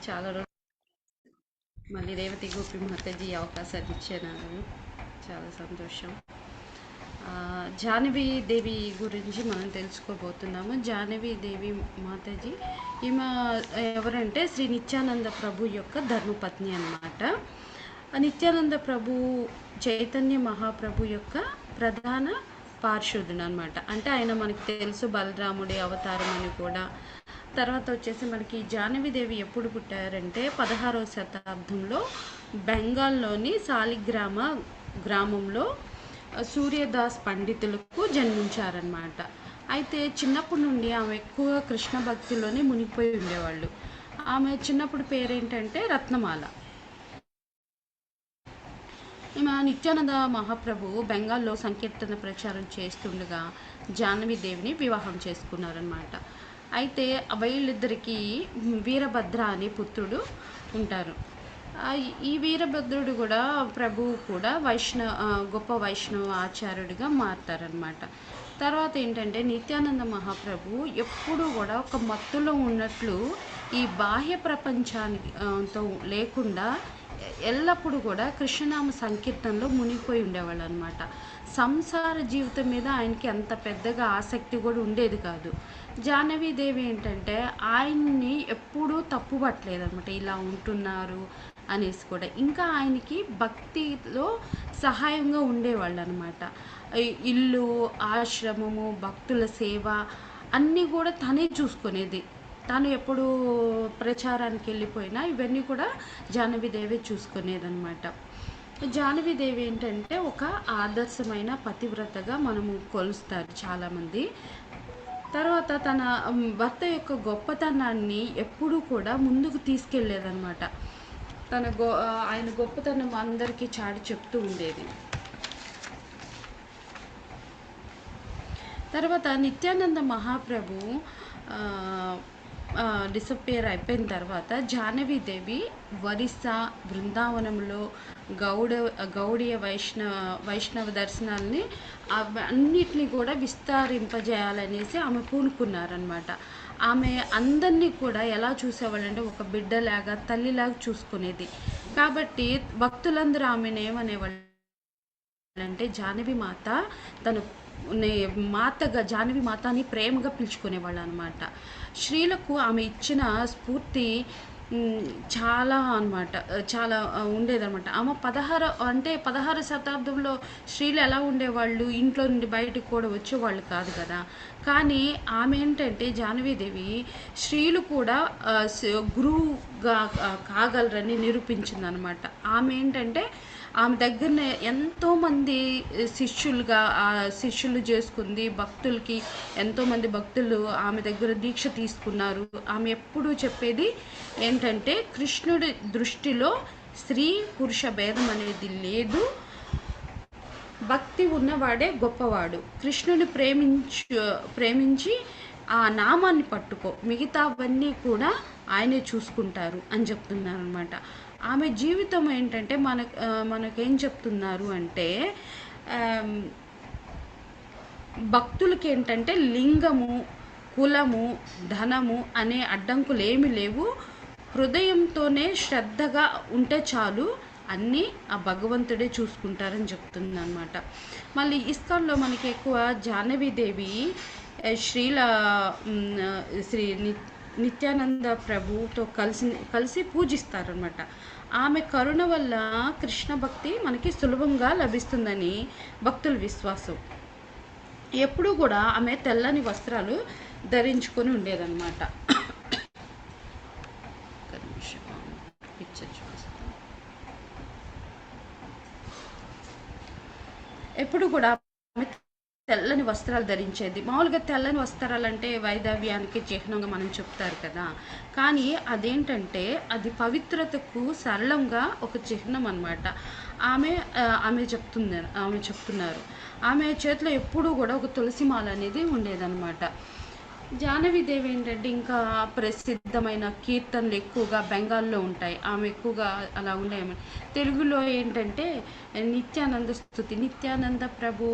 చాలా రోజు మళ్ళీ రేవతి గోపి మాతాజీ ఈ అవకాశాన్ని ఇచ్చారు. చాలా సంతోషం. జాహ్నవి దేవి గురించి మనం తెలుసుకోబోతున్నాము. జాహ్నవి దేవి మాతాజీ ఈమె ఎవరంటే శ్రీ నిత్యానంద ప్రభు యొక్క ధర్మపత్ని అన్నమాట. నిత్యానంద ప్రభు చైతన్య మహాప్రభు యొక్క ప్రధాన పార్షదుడు అనమాట. అంటే ఆయన మనకి తెలుసు బలరాముడి అవతారం అని కూడా. తర్వాత వచ్చేసి మనకి జాహ్నవీదేవి ఎప్పుడు పుట్టారంటే 16వ శతాబ్దంలో బెంగాల్లోని గ్రామంలో సూర్యదాస్ పండితులకు జన్మించారనమాట. అయితే చిన్నప్పటి నుండి ఆమె ఎక్కువ కృష్ణ భక్తిలోనే మునిగిపోయి ఉండేవాళ్ళు. ఆమె చిన్నప్పుడు పేరేంటంటే రత్నమాల. ఈమె నిత్యానంద మహాప్రభు బెంగాల్లో సంకీర్తన ప్రచారం చేస్తుండగా జాహ్నవీదేవిని వివాహం చేసుకున్నారనమాట. అయితే వీళ్ళిద్దరికీ వీరభద్ర అనే పుత్రుడు ఉంటారు. ఈ వీరభద్రుడు కూడా ప్రభువు కూడా గొప్ప వైష్ణవ ఆచార్యుడిగా మారుతారనమాట. తర్వాత ఏంటంటే నిత్యానంద మహాప్రభు ఎప్పుడూ కూడా ఒక మత్తులో ఉన్నట్లు ఈ బాహ్య ప్రపంచానితో లేకుండా ఎల్లప్పుడూ కూడా కృష్ణనామ సంకీర్తనలో మునిగిపోయి ఉండేవాళ్ళు అనమాట. సంసార జీవితం మీద ఆయనకి అంత పెద్దగా ఆసక్తి కూడా ఉండేది కాదు. జాహ్నవీదేవి ఏంటంటే ఆయన్ని ఎప్పుడూ తప్పుపట్టలేదు అనమాట, ఇలా ఉంటున్నారు అనేసి కూడా. ఇంకా ఆయనకి భక్తిలో సహాయంగా ఉండేవాళ్ళు అనమాట. ఇల్లు, ఆశ్రమము, భక్తుల సేవ అన్నీ కూడా తనే చూసుకునేది. తను ఎప్పుడు ప్రచారానికి వెళ్ళిపోయినా ఇవన్నీ కూడా జాహ్నవీదేవి చూసుకునేదన్నమాట. జాహ్నవీదేవి ఏంటంటే ఒక ఆదర్శమైన పతివ్రతగా మనము కొలుస్తారు చాలామంది. తర్వాత తన భర్త యొక్క గొప్పతనాన్ని ఎప్పుడూ కూడా ముందుకు తీసుకెళ్లేదన్నమాట. ఆయన గొప్పతనం అందరికీ చాటి చెప్తూ ఉండేది. తర్వాత నిత్యానంద మహాప్రభు డిసప్పేర్ అయిపోయిన తర్వాత జాహ్నవీదేవి ఒరిస్సా బృందావనంలో గౌడీయ వైష్ణవ దర్శనాల్ని అన్నిటినీ కూడా విస్తరింపజేయాలనేసి ఆమె పూనుకున్నారనమాట. ఆమె అందరినీ కూడా ఎలా చూసేవాళ్ళంటే ఒక బిడ్డలాగా, తల్లిలాగా చూసుకునేది. కాబట్టి భక్తులందరూ ఆమెను ఏమనేవాళ్ళు అంటే జాహ్నవి మాత, తను మాతగా జాహ్నవి మాత అని ప్రేమగా పిలుచుకునేవాళ్ళు అనమాట. స్త్రీలకు ఆమె ఇచ్చిన స్ఫూర్తి చాలా అనమాట, చాలా ఉండేదన్నమాట. ఆమె 16 శతాబ్దంలో స్త్రీలు ఎలా ఉండేవాళ్ళు, ఇంట్లో నుండి బయటకు కూడా వచ్చేవాళ్ళు కాదు కదా. కానీ ఆమె ఏంటంటే జాహ్నవీదేవి స్త్రీలు కూడా గురువుగా కాగలరని నిరూపించిందనమాట. ఆమె ఏంటంటే ఆమె దగ్గరనే ఎంతోమంది శిష్యులు చేసుకుంది. భక్తులకి ఎంతోమంది భక్తులు ఆమె దగ్గర దీక్ష తీసుకున్నారు. ఆమె ఎప్పుడూ చెప్పేది ఏంటంటే కృష్ణుడి దృష్టిలో స్త్రీ పురుష భేదం అనేది లేదు, భక్తి ఉన్నవాడే గొప్పవాడు, కృష్ణుని ప్రేమించి ఆ నామాన్ని పట్టుకో, మిగతావన్నీ కూడా ఆయనే చూసుకుంటారు అని చెప్తున్నారు అనమాట. ఆమె జీవితం ఏంటంటే మనకేం చెప్తున్నారు అంటే భక్తులకి ఏంటంటే లింగము, కులము, ధనము అనే అడ్డంకులు ఏమీ లేవు. హృదయంతోనే శ్రద్ధగా ఉంటే చాలు, అన్నీ ఆ భగవంతుడే చూసుకుంటారని చెప్తుంది అనమాట. మళ్ళీ ఇస్కాన్లో మనకి ఎక్కువ జాహ్నవీదేవి శ్రీ నిత్యానంద ప్రభుతో కలిసి పూజిస్తారనమాట. ఆమె కరుణ వల్ల కృష్ణ భక్తి మనకి సులభంగా లభిస్తుందని భక్తుల విశ్వాసం. ఎప్పుడూ కూడా ఆమె తెల్లని వస్త్రాలు ధరించుకొని ఉండేదన్నమాట. ఎప్పుడు కూడా తెల్లని వస్త్రాలు ధరించేది. మామూలుగా తెల్లని వస్త్రాలు అంటే వైదవ్యానికి చిహ్నంగా మనం చెప్తారు కదా. కానీ అదేంటంటే అది పవిత్రతకు సరళంగా ఒక చిహ్నం అనమాట. ఆమె చెప్తున్నారు ఆమె చేతిలో ఎప్పుడూ కూడా ఒక తులసి మాల అనేది ఉండేదన్నమాట. జాహ్నవీదేవి ఏంటంటే ఇంకా ప్రసిద్ధమైన కీర్తనలు ఎక్కువగా బెంగాల్లో ఉంటాయి. ఆమె ఎక్కువగా అలా ఉండేవి. తెలుగులో ఏంటంటే నిత్యానంద స్తుతి, నిత్యానంద ప్రభు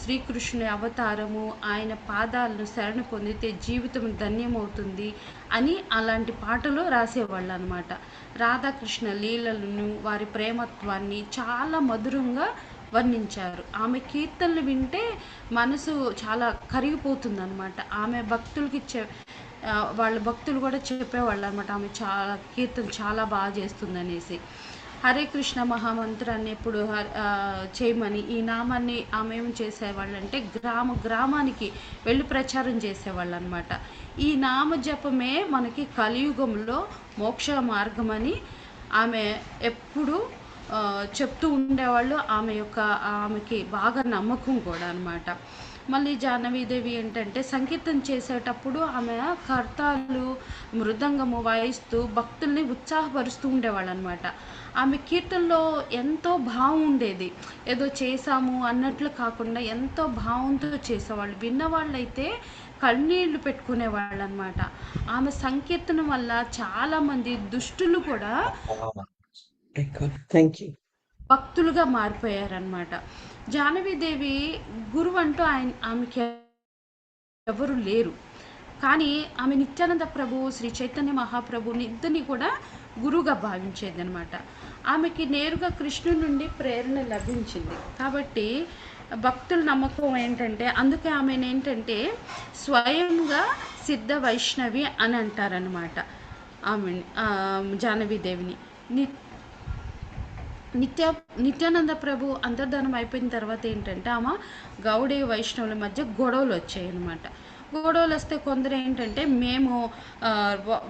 శ్రీకృష్ణుని అవతారము, ఆయన పాదాలను శరణ పొందితే జీవితం ధన్యమవుతుంది అని అలాంటి పాటలు రాసేవాళ్ళు అనమాట. రాధాకృష్ణ లీలలను, వారి ప్రేమత్వాన్ని చాలా మధురంగా వర్ణించారు. ఆమె కీర్తనలు వింటే మనసు చాలా కరిగిపోతుంది అనమాట. ఆమె భక్తులకి వాళ్ళ భక్తులు కూడా చెప్పేవాళ్ళు అనమాట, ఆమె చాలా కీర్తన చాలా బాగా చేస్తుందనేసి. హరే కృష్ణ మహామంత్రాన్ని ఎప్పుడు చేయమని ఈ నామాన్ని ఆమె ఏం చేసేవాళ్ళంటే గ్రామానికి వెళ్ళి ప్రచారం చేసేవాళ్ళు అనమాట. ఈ నామ జపమే మనకి కలియుగంలో మోక్ష మార్గమని ఆమె ఎప్పుడు చెప్తూ ఉండేవాళ్ళు. ఆమెకి బాగా నమ్మకం కూడా అనమాట. మళ్ళీ జాహ్నవీదేవి ఏంటంటే సంకీర్తన చేసేటప్పుడు ఆమె కర్తాలు మృదంగము వాయిస్తూ భక్తుల్ని ఉత్సాహపరుస్తూ ఉండేవాళ్ళు అనమాట. ఆమె కీర్తనలో ఎంతో భావం ఉండేది, ఏదో చేశాము అన్నట్లు కాకుండా ఎంతో భావంతో చేసేవాళ్ళు. విన్నవాళ్ళైతే కన్నీళ్లు పెట్టుకునేవాళ్ళు అనమాట. ఆమె సంకీర్తన వల్ల చాలామంది దుష్టులు కూడా భక్తులుగా మారిపోయారనమాట. జాహ్నవీదేవి గురువు అంటూ ఆమెకి ఎవరు లేరు, కానీ ఆమె నిత్యానంద ప్రభు, శ్రీ చైతన్య మహాప్రభుని ఇద్దరిని కూడా గురువుగా భావించేది అనమాట. ఆమెకి నేరుగా కృష్ణుడి నుండి ప్రేరణ లభించింది కాబట్టి భక్తుల నమ్మకం ఏంటంటే, అందుకే ఆమెను ఏంటంటే స్వయంగా సిద్ధ వైష్ణవి అని అంటారనమాట. ఆమె జాహ్నవీదేవిని నిత్యానంద ప్రభు అంతర్ధానం అయిపోయిన తర్వాత ఏంటంటే ఆమె గౌడీ వైష్ణవుల మధ్య గొడవలు వచ్చాయి అనమాట. గొడవలు వస్తే కొందరు ఏంటంటే మేము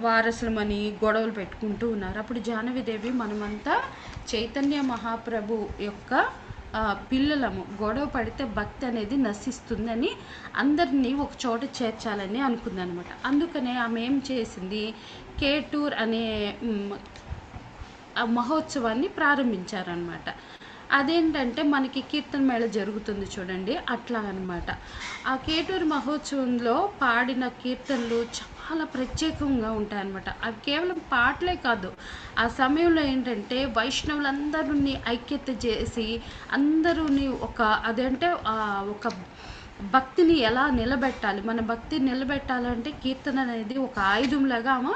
వారసులమని గొడవలు పెట్టుకుంటూ ఉన్నారు. అప్పుడు జాహ్నవీదేవి మనమంతా చైతన్య మహాప్రభు యొక్క పిల్లలము, గొడవ పడితే భక్తి అనేది నశిస్తుందని అందరినీ ఒక చోట చేర్చాలని అనుకుందనమాట. అందుకనే ఆమె ఏం చేసింది, కేటూర్ అనే మహోత్సవాన్ని ప్రారంభించారనమాట. అదేంటంటే మనకి కీర్తన మేళ జరుగుతుంది చూడండి, అట్లా అనమాట. ఆ కేటూరు మహోత్సవంలో పాడిన కీర్తనలు చాలా ప్రత్యేకంగా ఉంటాయన్నమాట. అవి కేవలం పాటలే కాదు, ఆ సమయంలో ఏంటంటే వైష్ణవులందరినీ ఐక్యత చేసి అందరూని ఒక భక్తిని ఎలా నిలబెట్టాలి, మన భక్తిని నిలబెట్టాలంటే కీర్తన అనేది ఒక ఆయుధంలాగా ఆమె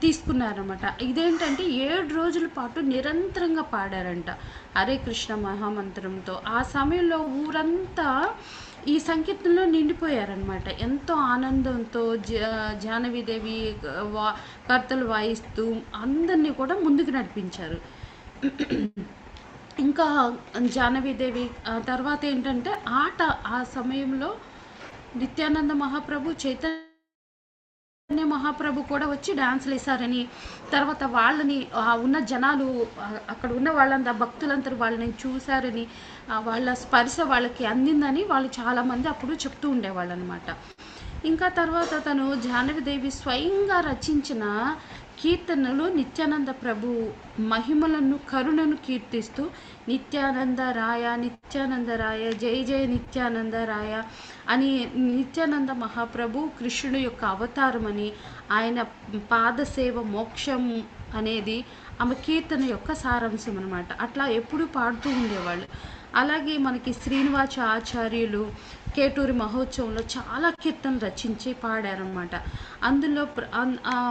తీసుకున్నారన్నమాట. ఇదేంటంటే 7 రోజుల పాటు నిరంతరంగా పాడారంట హరే కృష్ణ మహామంత్రంతో. ఆ సమయంలో ఊరంతా ఈ సంకీర్తనలో నిండిపోయారనమాట. ఎంతో ఆనందంతో జాహ్నవీదేవి కర్తలు వాయిస్తూ అందరినీ కూడా ముందుకు నడిపించారు. ఇంకా జాహ్నవీదేవి తర్వాత ఏంటంటే ఆ సమయంలో నిత్యానంద మహాప్రభు, చైతన్య మహాప్రభు కూడా వచ్చి డాన్సులు వేశారని, తర్వాత వాళ్ళని ఉన్న జనాలు అక్కడ ఉన్న వాళ్ళంతా భక్తులందరూ వాళ్ళని చూశారని, వాళ్ళ స్పర్శ వాళ్ళకి అందిందని వాళ్ళు చాలామంది అప్పుడు చెప్తూ ఉండేవాళ్ళు అనమాట. ఇంకా తర్వాత తను జాహ్నవీదేవి స్వయంగా రచించిన కీర్తనలు నిత్యానంద ప్రభు మహిమలను, కరుణను కీర్తిస్తూ నిత్యానంద రాయ, జయ జయ నిత్యానంద రాయ అని, నిత్యానంద మహాప్రభు కృష్ణుడు యొక్క అవతారం అని, ఆయన పాదసేవ మోక్షం అనేది ఆమె కీర్తన యొక్క సారాంశం అనమాట. అట్లా ఎప్పుడూ పాడుతూ ఉండేవాళ్ళు. అలాగే మనకి శ్రీనివాస ఆచార్యులు కేటూరి మహోత్సవంలో చాలా కీర్తనలు రచించి పాడారనమాట. అందులో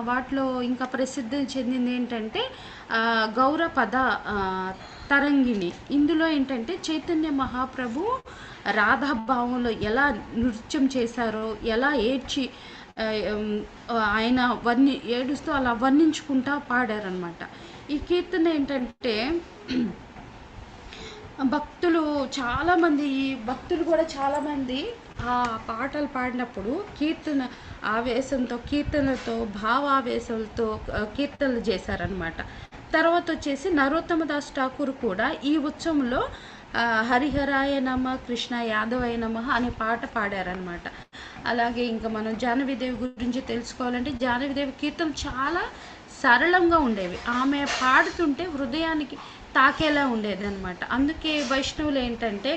వాటిలో ఇంకా ప్రసిద్ధి చెందింది ఏంటంటే గౌరపద తరంగిణి. ఇందులో ఏంటంటే చైతన్య మహాప్రభు రాధాభావంలో ఎలా నృత్యం చేశారో, ఎలా ఏడ్చి ఆయన ఏడుస్తూ అలా వర్ణించుకుంటా పాడారనమాట. ఈ కీర్తన ఏంటంటే భక్తులు కూడా చాలామంది ఆ పాటలు పాడినప్పుడు కీర్తనలతో భావావేశంతో కీర్తనలు చేశారనమాట. తర్వాత వచ్చేసి నరోత్తమదాస్ ఠాకూర్ కూడా ఈ ఉత్సవంలో హరిహరాయ నమ, కృష్ణ యాదవాయ నమ అనే పాట పాడారనమాట. అలాగే ఇంకా మనం జాహ్నవీదేవి గురించి తెలుసుకోవాలంటే జాహ్నవీదేవి కీర్తనలు చాలా సరళంగా ఉండేవి. ఆమె పాడుతుంటే హృదయానికి తాకేలా ఉండేది అనమాట. అందుకే వైష్ణవులు ఏంటంటే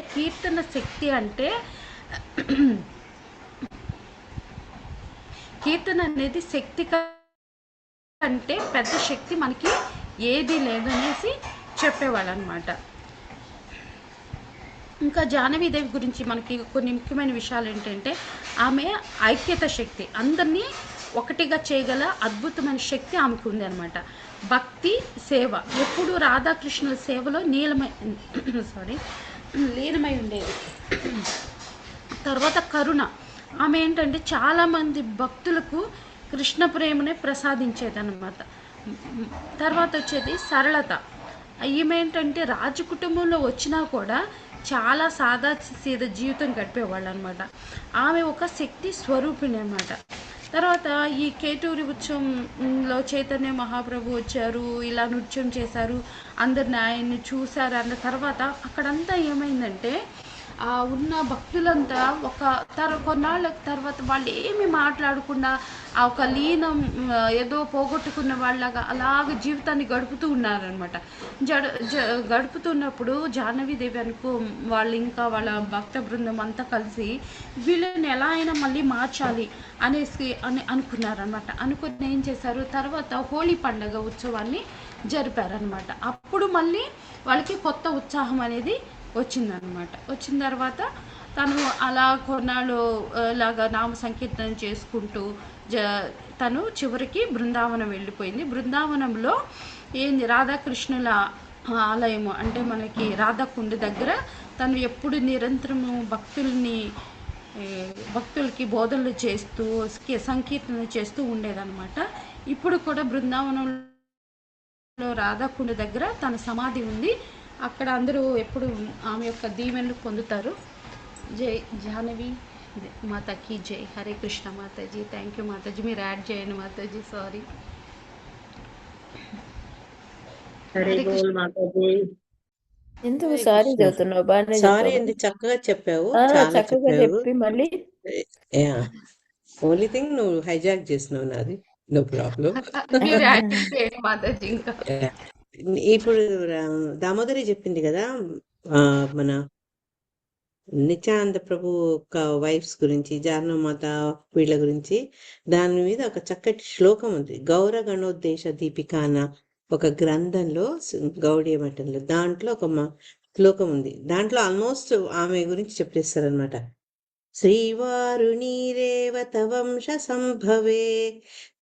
కీర్తన అనేది శక్తి కంటే పెద్ద శక్తి మనకి ఏది లేదనేసి చెప్పేవాళ్ళు అనమాట. ఇంకా జాహ్నవీదేవి గురించి మనకి కొన్ని ముఖ్యమైన విషయాలు ఏంటంటే, ఆమె ఐక్యత శక్తి, అందరినీ ఒకటిగా చేయగల అద్భుతమైన శక్తి ఆమెకు ఉంది అనమాట. భక్తి, సేవ, ఎప్పుడు రాధాకృష్ణుల సేవలో లీనమై ఉండేది. తర్వాత కరుణ, ఆమె ఏంటంటే చాలామంది భక్తులకు కృష్ణ ప్రేమనే ప్రసాదించేదన్నమాట. తర్వాత వచ్చేది సరళత, ఈమె ఏంటంటే రాజు కుటుంబంలో వచ్చినా కూడా చాలా సాదా సీదా జీవితం గడిపేవాళ్ళు అనమాట. ఆమె ఒక శక్తి స్వరూపిణి అనమాట. తర్వాత ఈ కేటూరి ఉత్సవంలో చైతన్య మహాప్రభు వచ్చారు, ఇలా నృత్యం చేశారు, అందరిని ఆయన్ని చూశారు అన్న తర్వాత అక్కడంతా ఏమైందంటే ఉన్న భక్తులంతా కొన్నాళ్ళ తర్వాత వాళ్ళు ఏమి మాట్లాడకుండా ఆ ఒక లీనం ఏదో పోగొట్టుకున్న వాళ్ళగా అలాగ జీవితాన్ని గడుపుతూ ఉన్నారనమాట. గడుపుతున్నప్పుడు జాహ్నవీదేవి వాళ్ళు ఇంకా వాళ్ళ భక్త బృందం అంతా కలిసి వీళ్ళని ఎలా అయినా మళ్ళీ మార్చాలి అనుకున్నారనమాట. అనుకుని ఏం చేశారు, తర్వాత హోలీ పండుగ ఉత్సవాన్ని జరిపారనమాట. అప్పుడు మళ్ళీ వాళ్ళకి కొత్త ఉత్సాహం అనేది వచ్చిందనమాట. వచ్చిన తర్వాత తను అలా కొన్నాళ్ళు ఇలాగా నామ సంకీర్తన చేసుకుంటూ తను చివరికి బృందావనం వెళ్ళిపోయింది. బృందావనంలో ఏంది రాధాకృష్ణుల ఆలయము అంటే మనకి రాధాకుండ దగ్గర తను ఎప్పుడు నిరంతరము భక్తులకి బోధనలు చేస్తూ సంకీర్తన చేస్తూ ఉండేదన్నమాట. ఇప్పుడు కూడా బృందావనంలో రాధాకుండ దగ్గర తన సమాధి ఉంది. అక్కడ అందరూ ఎప్పుడు ఆమె యొక్క దీవెనలు పొందుతారు. జై జాహ్నవి మాతాకి జై. హరే కృష్ణ మాతాజీ. థ్యాంక్ యూ మాతాజీ, మీరు యాడ్ చేయండి మాతాజీ. సారీ. హరే కృష్ణ మాతాజీ. ఎందుకు సారీ చదువుతున్నావు? బాగానే సారీ అండి, చక్కగా చెప్పావు, చాలా చక్కగా చెప్పి మళ్ళీ ఓన్లీ థింగ్ నువ్వు హైజాక్ చేసినావు నాది. No problem. ఇప్పుడు దామోదరి చెప్పింది కదా మన నిత్యానంద ప్రభు యొక్క వైఫ్స్ గురించి, జాహ్నవమాత వీళ్ళ గురించి. దాని మీద ఒక చక్కటి శ్లోకం ఉంది, గౌర గణోద్దేశ దీపిక అన్న ఒక గ్రంథంలో గౌడీయ మఠంలో. దాంట్లో ఒక శ్లోకం ఉంది. దాంట్లో ఆల్మోస్ట్ ఆమె గురించి చెప్పేస్తారనమాట. శ్రీవారు నీరేవత వంశ సంభవే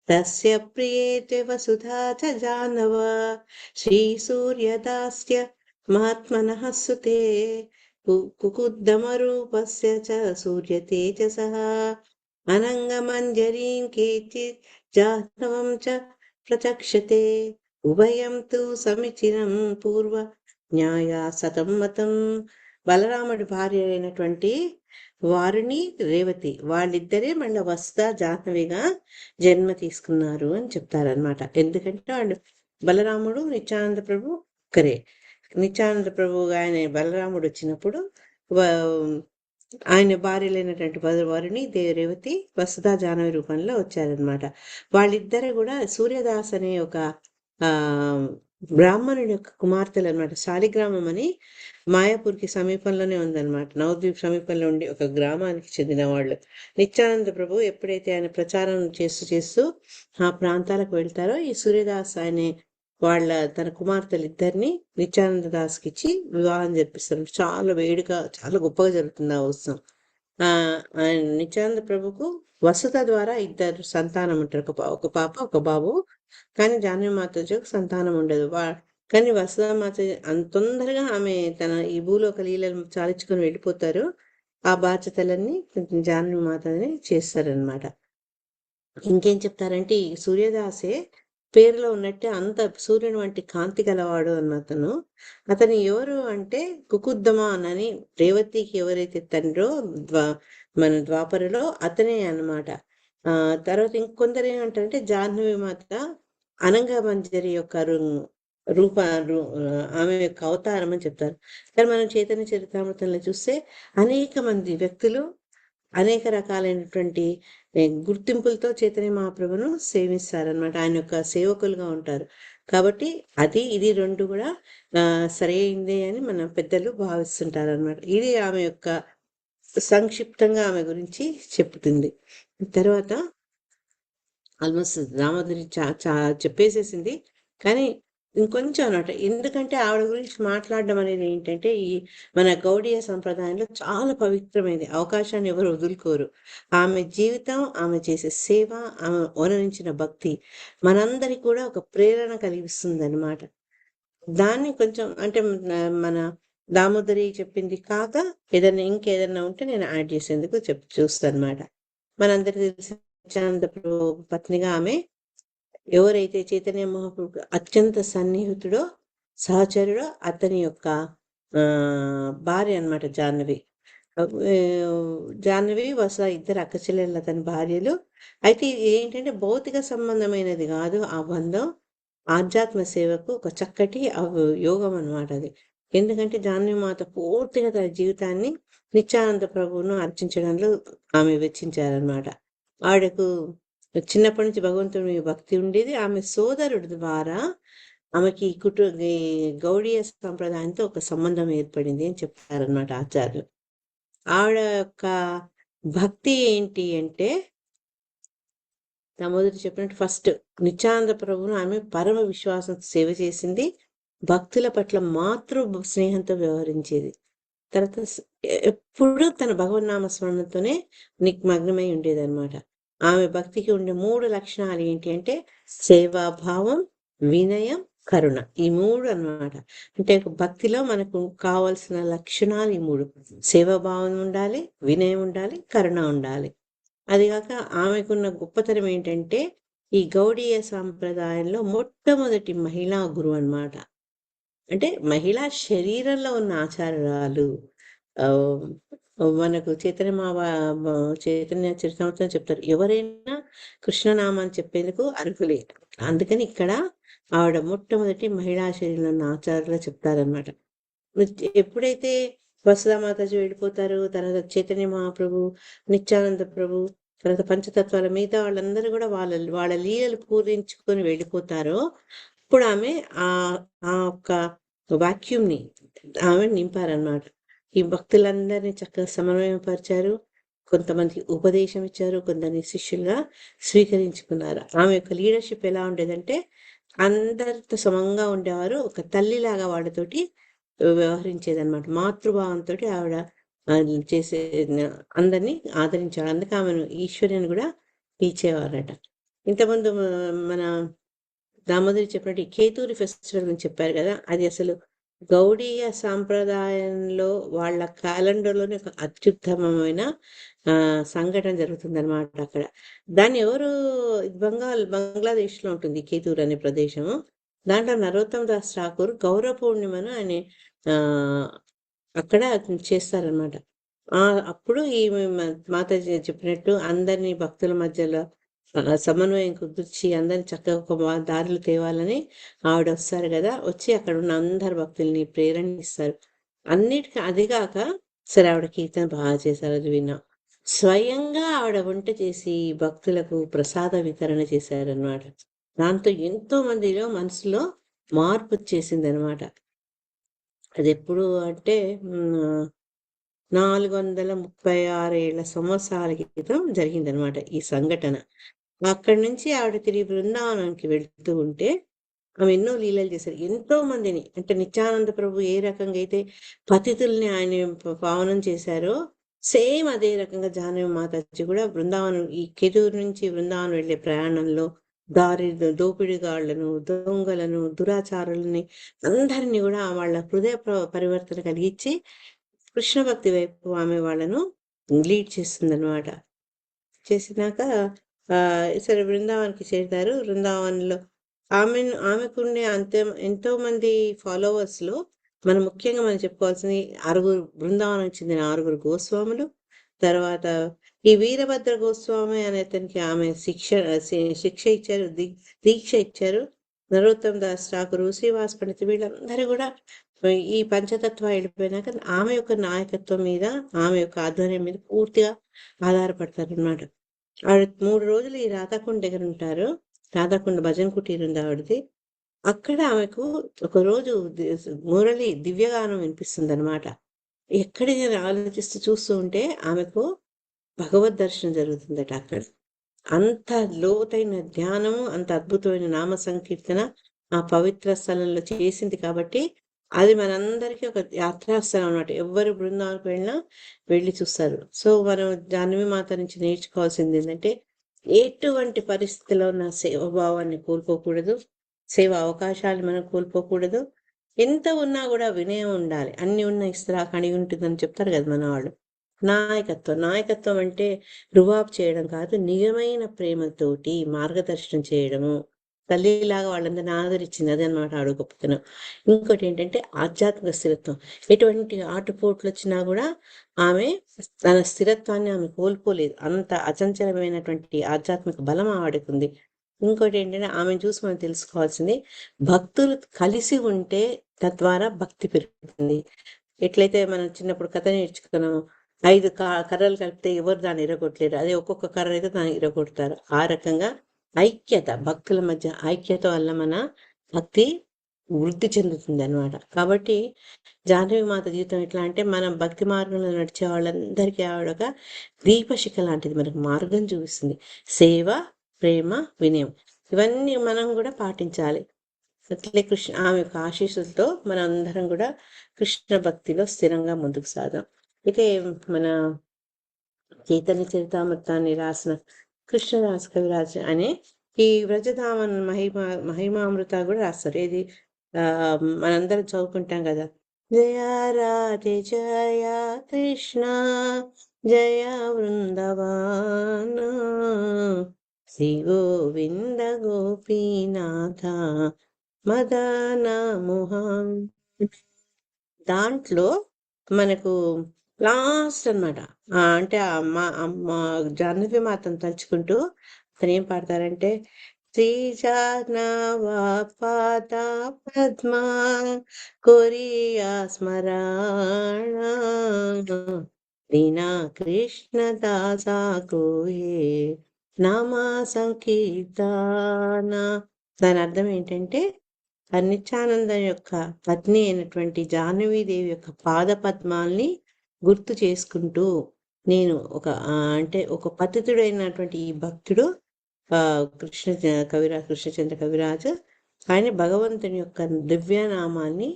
తస్య ప్రియేతే వసుధా చ జాహ్నవ శ్రీ సూర్యదాస్య మహాత్మనః సుతే కుకుద్దమరూపస్య చ సూర్యతేజసః అనంగమంజరీం కేచిత్ జాహ్నవం చ ప్రచక్షతే ఉభయం తు సమిచిరం పూర్వ న్యాయ సతమ్మతం. బలరాముడి భార్య అయినటువంటి వారిని రేవతి, వాళ్ళిద్దరే మళ్ళీ వసుధ జాహ్నవిగా జన్మ తీసుకున్నారు అని చెప్తారనమాట. ఎందుకంటే వాళ్ళు బలరాముడు నిత్యానంద ప్రభు ఒక్కరే. నిత్యానంద ప్రభు ఆయన బలరాముడు వచ్చినప్పుడు ఆయన భార్యలైనటువంటి వారిని రేవతి వసుధ జాహ్నవి రూపంలో వచ్చారనమాట. వాళ్ళిద్దరే కూడా సూర్యదాస్ అనే ఒక బ్రాహ్మణుడి యొక్క కుమార్తెలు అనమాట. శాలిగ్రామం అని మాయాపూర్కి సమీపంలోనే ఉందన్నమాట. నవద్వీప్ సమీపంలో ఉండి ఒక గ్రామానికి చెందిన వాళ్ళు. నిత్యానంద ప్రభు ఎప్పుడైతే ఆయన ప్రచారం చేస్తూ ఆ ప్రాంతాలకు వెళ్తారో ఈ సూర్యదాస్ ఆయన తన కుమార్తెలు ఇద్దరిని నిత్యానంద దాస్కి ఇచ్చి వివాహం జరిపిస్తారు. చాలా వేడిగా, చాలా గొప్పగా జరుగుతుంది ఆ ఉత్సవం. ఆయన నిత్యానంద ప్రభుకు వసుధ ద్వారా ఇద్దరు సంతానం ఉంటారు, ఒక పాప ఒక బాబు. కానీ జాహ్నవి మాతాజీకి సంతానం ఉండదు. కానీ వసుధామాత అంత తొందరగా ఆమె తన ఈ భూలోక లీలలు చాలించుకొని వెళ్ళిపోతారు. ఆ బాధ్యతలన్నీ జాహ్నవి మాతని చేస్తారనమాట. ఇంకేం చెప్తారంటే ఈ సూర్యదాసే పేరులో ఉన్నట్టే అంత సూర్యుని వంటి కాంతి గలవాడు అతను. అతను ఎవరు అంటే కుకుద్దమ అని రేవతికి ఎవరైతే తండ్రో మన ద్వాపరలో అతనే అన్నమాట. తర్వాత ఇంకొందరు ఏమంటారంటే జాహ్నవి మాత అనంగ మంజరి యొక్క ఆమె యొక్క అవతారం అని చెప్తారు. కానీ మనం చైతన్య చరితామృతంలో చూస్తే అనేక మంది వ్యక్తులు అనేక రకాలైనటువంటి గుర్తింపులతో చైతన్య మహాప్రభును సేవిస్తారనమాట. ఆయన యొక్క సేవకులుగా ఉంటారు. కాబట్టి ఇది రెండు కూడా సరైందే అని మన పెద్దలు భావిస్తుంటారు అనమాట. ఇది ఆమె యొక్క సంక్షిప్తంగా ఆమె గురించి చెప్తుంది. తర్వాత ఆల్మోస్ట్ దామోదరి చెప్పేసేసింది. కానీ ఇంకొంచెం అనమాట. ఎందుకంటే ఆవిడ గురించి మాట్లాడడం అనేది ఏంటంటే, ఈ మన గౌడీయ సంప్రదాయంలో చాలా పవిత్రమైనది. అవకాశాన్ని ఎవరు వదులుకోరు. ఆమె జీవితం, ఆమె చేసే సేవ, ఆమె ఓనరించిన భక్తి మనందరికి కూడా ఒక ప్రేరణ కలిగిస్తుందన్నమాట. దాన్ని కొంచెం అంటే మన దామోదరి చెప్పింది కాక ఇంకేదన్నా ఉంటే నేను యాడ్ చేసేందుకు చూస్తానమాట. మనందరికీ తెలిసిన నిత్యానంద ప్రభు పత్నిగా ఆమె ఎవరైతే చైతన్య మహాప్రభు అత్యంత సన్నిహితుడో సహచరుడో అతని యొక్క భార్య అన్నమాట జాహ్నవి. జాహ్నవి వస ఇద్దరు అక్కచెల్లెళ్ళ అతని భార్యలు. అయితే ఇది ఏంటంటే భౌతిక సంబంధమైనది కాదు ఆ బంధం, ఆధ్యాత్మ సేవకు ఒక చక్కటి యోగం అన్నమాట అది. ఎందుకంటే జాహ్నవి మాత పూర్తిగా తన జీవితాన్ని నిత్యానంద ప్రభువును అర్చించడంలో ఆమె వెచ్చించారనమాట. ఆవిడకు చిన్నప్పటి నుంచి భగవంతుడి మీద భక్తి ఉండేది. ఆమె సోదరుడి ద్వారా ఆమెకి ఈ గౌడీయ సంప్రదాయంతో ఒక సంబంధం ఏర్పడింది అని చెప్తారనమాట ఆచార్యులు. ఆవిడ యొక్క భక్తి ఏంటి అంటే, నా మొదటి చెప్పినట్టు ఫస్ట్ నిత్యానంద ప్రభువును ఆమె పరమ విశ్వాసంతో సేవ చేసింది. భక్తుల పట్ల మాతృ స్నేహంతో వ్యవహరించేది. తర్వాత ఎప్పుడూ తన భగవన్నామ స్మరణతోనే నిమగ్నమై ఉండేదన్నమాట. ఆమె భక్తికి ఉండే 3 లక్షణాలు ఏంటి అంటే సేవాభావం, వినయం, కరుణ. ఈ 3 అన్నమాట. అంటే భక్తిలో మనకు కావాల్సిన లక్షణాలు ఈ 3. సేవాభావం ఉండాలి, వినయం ఉండాలి, కరుణ ఉండాలి. అదిగాక ఆమెకున్న గొప్పతనం ఏంటంటే ఈ గౌడీయ సాంప్రదాయంలో మొట్టమొదటి మహిళా గురువు అన్నమాట. అంటే మహిళా శరీరంలో ఉన్న ఆచారాలు మనకు చైతన్య చరితామృతం చెప్తారు, ఎవరైనా కృష్ణనామాన్ని చెప్పేందుకు అర్హులే. అందుకని ఇక్కడ ఆవిడ మొట్టమొదటి మహిళా శరీరంలో ఉన్న ఆచారాలు చెప్తారనమాట. ఎప్పుడైతే వసుధామాతాజీ వెళ్ళిపోతారు, తర్వాత చైతన్య మహాప్రభు, నిత్యానంద ప్రభు, తర్వాత పంచతత్వాల మిగతా వాళ్ళందరూ కూడా వాళ్ళ లీలలు పూరించుకొని వెళ్ళిపోతారో అప్పుడు ఆమె ఆ ఒక్క వాక్యూమ్ని ఆమె నింపారనమాట. ఈ భక్తులందరినీ చక్కగా సమన్వయపరిచారు. కొంతమందికి ఉపదేశం ఇచ్చారు, కొంతమంది శిష్యులుగా స్వీకరించుకున్నారు. ఆమె యొక్క లీడర్షిప్ ఎలా ఉండేదంటే అందరితో సమంగా ఉండేవారు. ఒక తల్లిలాగా వాళ్ళతోటి వ్యవహరించేదన్నమాట. మాతృభావంతో ఆవిడ చేసే అందరినీ ఆదరించాడు. అందుకే ఆమెను ఈశ్వర్యని కూడా పిలిచేవారట. ఇంతకుముందు మన దామోదరి చెప్పినట్టు కేతూరి ఫెస్టివల్ గురించి చెప్పారు కదా, అది అసలు గౌడీయ సాంప్రదాయంలో వాళ్ళ క్యాలెండర్లోనే ఒక అత్యుత్తమమైన సంఘటన జరుగుతుందన్నమాట అక్కడ. దాన్ని ఎవరు బంగ్లాదేశ్లో ఉంటుంది కేతూరు అనే ప్రదేశము. దాంట్లో నరోత్తమ్ దాస్ ఠాకూర్ గౌరవ పూర్ణిమను ఆయన అక్కడ చేస్తారనమాట. అప్పుడు ఈ మాతాజీ చెప్పినట్టు అందరినీ భక్తుల మధ్యలో సమన్వయం కుదిర్చి అందరిని చక్కగా ఒక దారిలో తేవాలని ఆవిడ వస్తారు కదా, వచ్చి అక్కడ ఉన్న అందరు భక్తుల్ని ప్రేరణిస్తారు. అన్నిటికీ అదిగాక సరే ఆవిడ కీర్తన బాగా చేశారు, అది విన్నాం. స్వయంగా ఆవిడ వంట చేసి భక్తులకు ప్రసాద వితరణ చేశారనమాట. దాంతో ఎంతో మందిలో మనసులో మార్పు వచ్చేసింది అనమాట. అది ఎప్పుడు అంటే 436 సంవత్సరాల క్రితం జరిగిందనమాట ఈ సంఘటన. అక్కడి నుంచి ఆవిడ తిరిగి బృందావనానికి వెళ్తూ ఉంటే ఆమె ఎన్నో లీలలు చేశారు. ఎంతో మందిని అంటే నిత్యానంద ప్రభు ఏ రకంగా అయితే పతితుల్ని ఆయన పావనం చేశారో సేమ్ అదే రకంగా జాహ్నవి మాతాజీ కూడా బృందావనం ఈ కేతూరు నుంచి బృందావనం వెళ్ళే ప్రయాణంలో దోపిడిగాళ్లను, దొంగలను, దురాచారులని అందరినీ కూడా వాళ్ళ హృదయ పరివర్తన కలిగించి కృష్ణ భక్తి వైపు ఆమె వాళ్ళను లీడ్ చేస్తుందన్నమాట. చేసినాక సరే బృందావన్కి చేరుతారు. బృందావన్లో ఆమెకుండే ఎంతో మంది ఫాలోవర్స్లో మనం ముఖ్యంగా మనం చెప్పుకోవాల్సింది బృందావనానికి చెందిన 6 గోస్వాములు. తర్వాత ఈ వీరభద్ర గోస్వామి అనే అతనికి ఆమె శిక్ష ఇచ్చారు, దీక్ష ఇచ్చారు. నరోత్తమ్ దాస్ ఠాకూర్, శ్రీవాస్ పండిత్ వీళ్ళందరూ కూడా ఈ పంచతత్వ వెళ్ళిపోయినాక ఆమె యొక్క నాయకత్వం మీద, ఆమె యొక్క ఆధ్వర్యం మీద పూర్తిగా ఆధారపడతారు అనమాట. ఆవిడ 3 రోజులు ఈ రాధాకుండ దగ్గర ఉంటారు. రాధాకుండ భజన కుటీరు ఉంది ఆవిడది. అక్కడ ఆమెకు ఒకరోజు మురళి దివ్యగానం వినిపిస్తుంది అనమాట. ఎక్కడికి ఆలోచిస్తూ చూస్తూ ఉంటే ఆమెకు భగవద్ దర్శనం జరుగుతుందట అక్కడ. అంత లోతైన ధ్యానము, అంత అద్భుతమైన నామ సంకీర్తన ఆ పవిత్ర స్థలంలో చేసింది కాబట్టి అది మనందరికీ ఒక యాత్రాస్థలం అన్నమాట. ఎవ్వరు బృందానికి వెళ్ళినా వెళ్ళి చూస్తారు. సో మనం జాహ్నవి మాత నుంచి నేర్చుకోవాల్సింది ఏంటంటే ఎటువంటి పరిస్థితిలో నా సేవాభావాన్ని కోల్పోకూడదు, సేవ అవకాశాలు మనం కోల్పోకూడదు. ఎంత ఉన్నా కూడా వినయం ఉండాలి. అన్ని ఉన్న ఇస్తరా కణి ఉంటుందని చెప్తారు కదా మన వాళ్ళు. నాయకత్వం అంటే రువాబ్ చేయడం కాదు, నిజమైన ప్రేమతోటి మార్గదర్శనం చేయడము. తల్లిలాగా వాళ్ళందరినీ ఆదరించింది, అదే అనమాట ఆవిడ గొప్పతనం. ఇంకోటి ఏంటంటే ఆధ్యాత్మిక స్థిరత్వం. ఎటువంటి ఆటుపోట్లు వచ్చినా కూడా ఆమె తన స్థిరత్వాన్ని ఆమె కోల్పోలేదు. అంత అచంచలమైనటువంటి ఆధ్యాత్మిక బలం ఆవిడకుంది. ఇంకోటి ఏంటంటే ఆమెను చూసి మనం తెలుసుకోవాల్సింది, భక్తులు కలిసి ఉంటే తద్వారా భక్తి పెరుగుతుంది. ఎట్లయితే మనం చిన్నప్పుడు కథ నేర్చుకున్నాము, 5 కర్రలు కలిపితే ఎవరు దాన్ని ఇరగొట్టలేరు, అదే ఒక్కొక్క కర్ర అయితే దాన్ని ఇరగొడతారు. ఆ రకంగా ఐక్యత, భక్తుల మధ్య ఐక్యత వల్ల మన భక్తి వృద్ధి చెందుతుంది అనమాట. కాబట్టి జాహ్నవి మాత జీవితం ఎట్లా అంటే మనం భక్తి మార్గంలో నడిచే వాళ్ళందరికీ ఆవిడ ఒక దీపశిఖ లాంటిది, మనకు మార్గం చూపిస్తుంది. సేవ, ప్రేమ, వినయం ఇవన్నీ మనం కూడా పాటించాలి. అట్లే ఆమె యొక్క ఆశీస్సులతో మన అందరం కూడా కృష్ణ భక్తిలో స్థిరంగా ముందుకు సాగాం. అయితే మన చైతన్య చరితామృతాన్ని రాసిన కృష్ణదాస్ కవిరాజ్ అనే ఈ వ్రజధామన్ మహిమామృత కూడా రాస్తారు. ఏది మనందరం చదువుకుంటాం కదా, జయ రాధే జయ కృష్ణ జయ వృందవాన శ్రీ గోవింద గోపీనాథ మదన మోహన్. దాంట్లో మనకు లాస్ట్ అనమాట. అంటే అమ్మ జాహ్నవి మాతను తలుచుకుంటూ అతను ఏం పాడతారంటే, శ్రీ జాహ్నవా పాద పద్మా కొరియా స్మరణ దీనా కృష్ణ దాసా కోయే నామా సంకీర్తన. దాని అర్థం ఏంటంటే నిత్యానందం యొక్క పత్ని అయినటువంటి జాహ్నవీదేవి యొక్క పాద పద్మాల్ని గుర్తు చేసుకుంటూ నేను అంటే ఒక పతితుడైనటువంటి ఈ భక్తుడు కృష్ణచంద్ర కవిరాజు ఆయన భగవంతుని యొక్క దివ్యనామాన్ని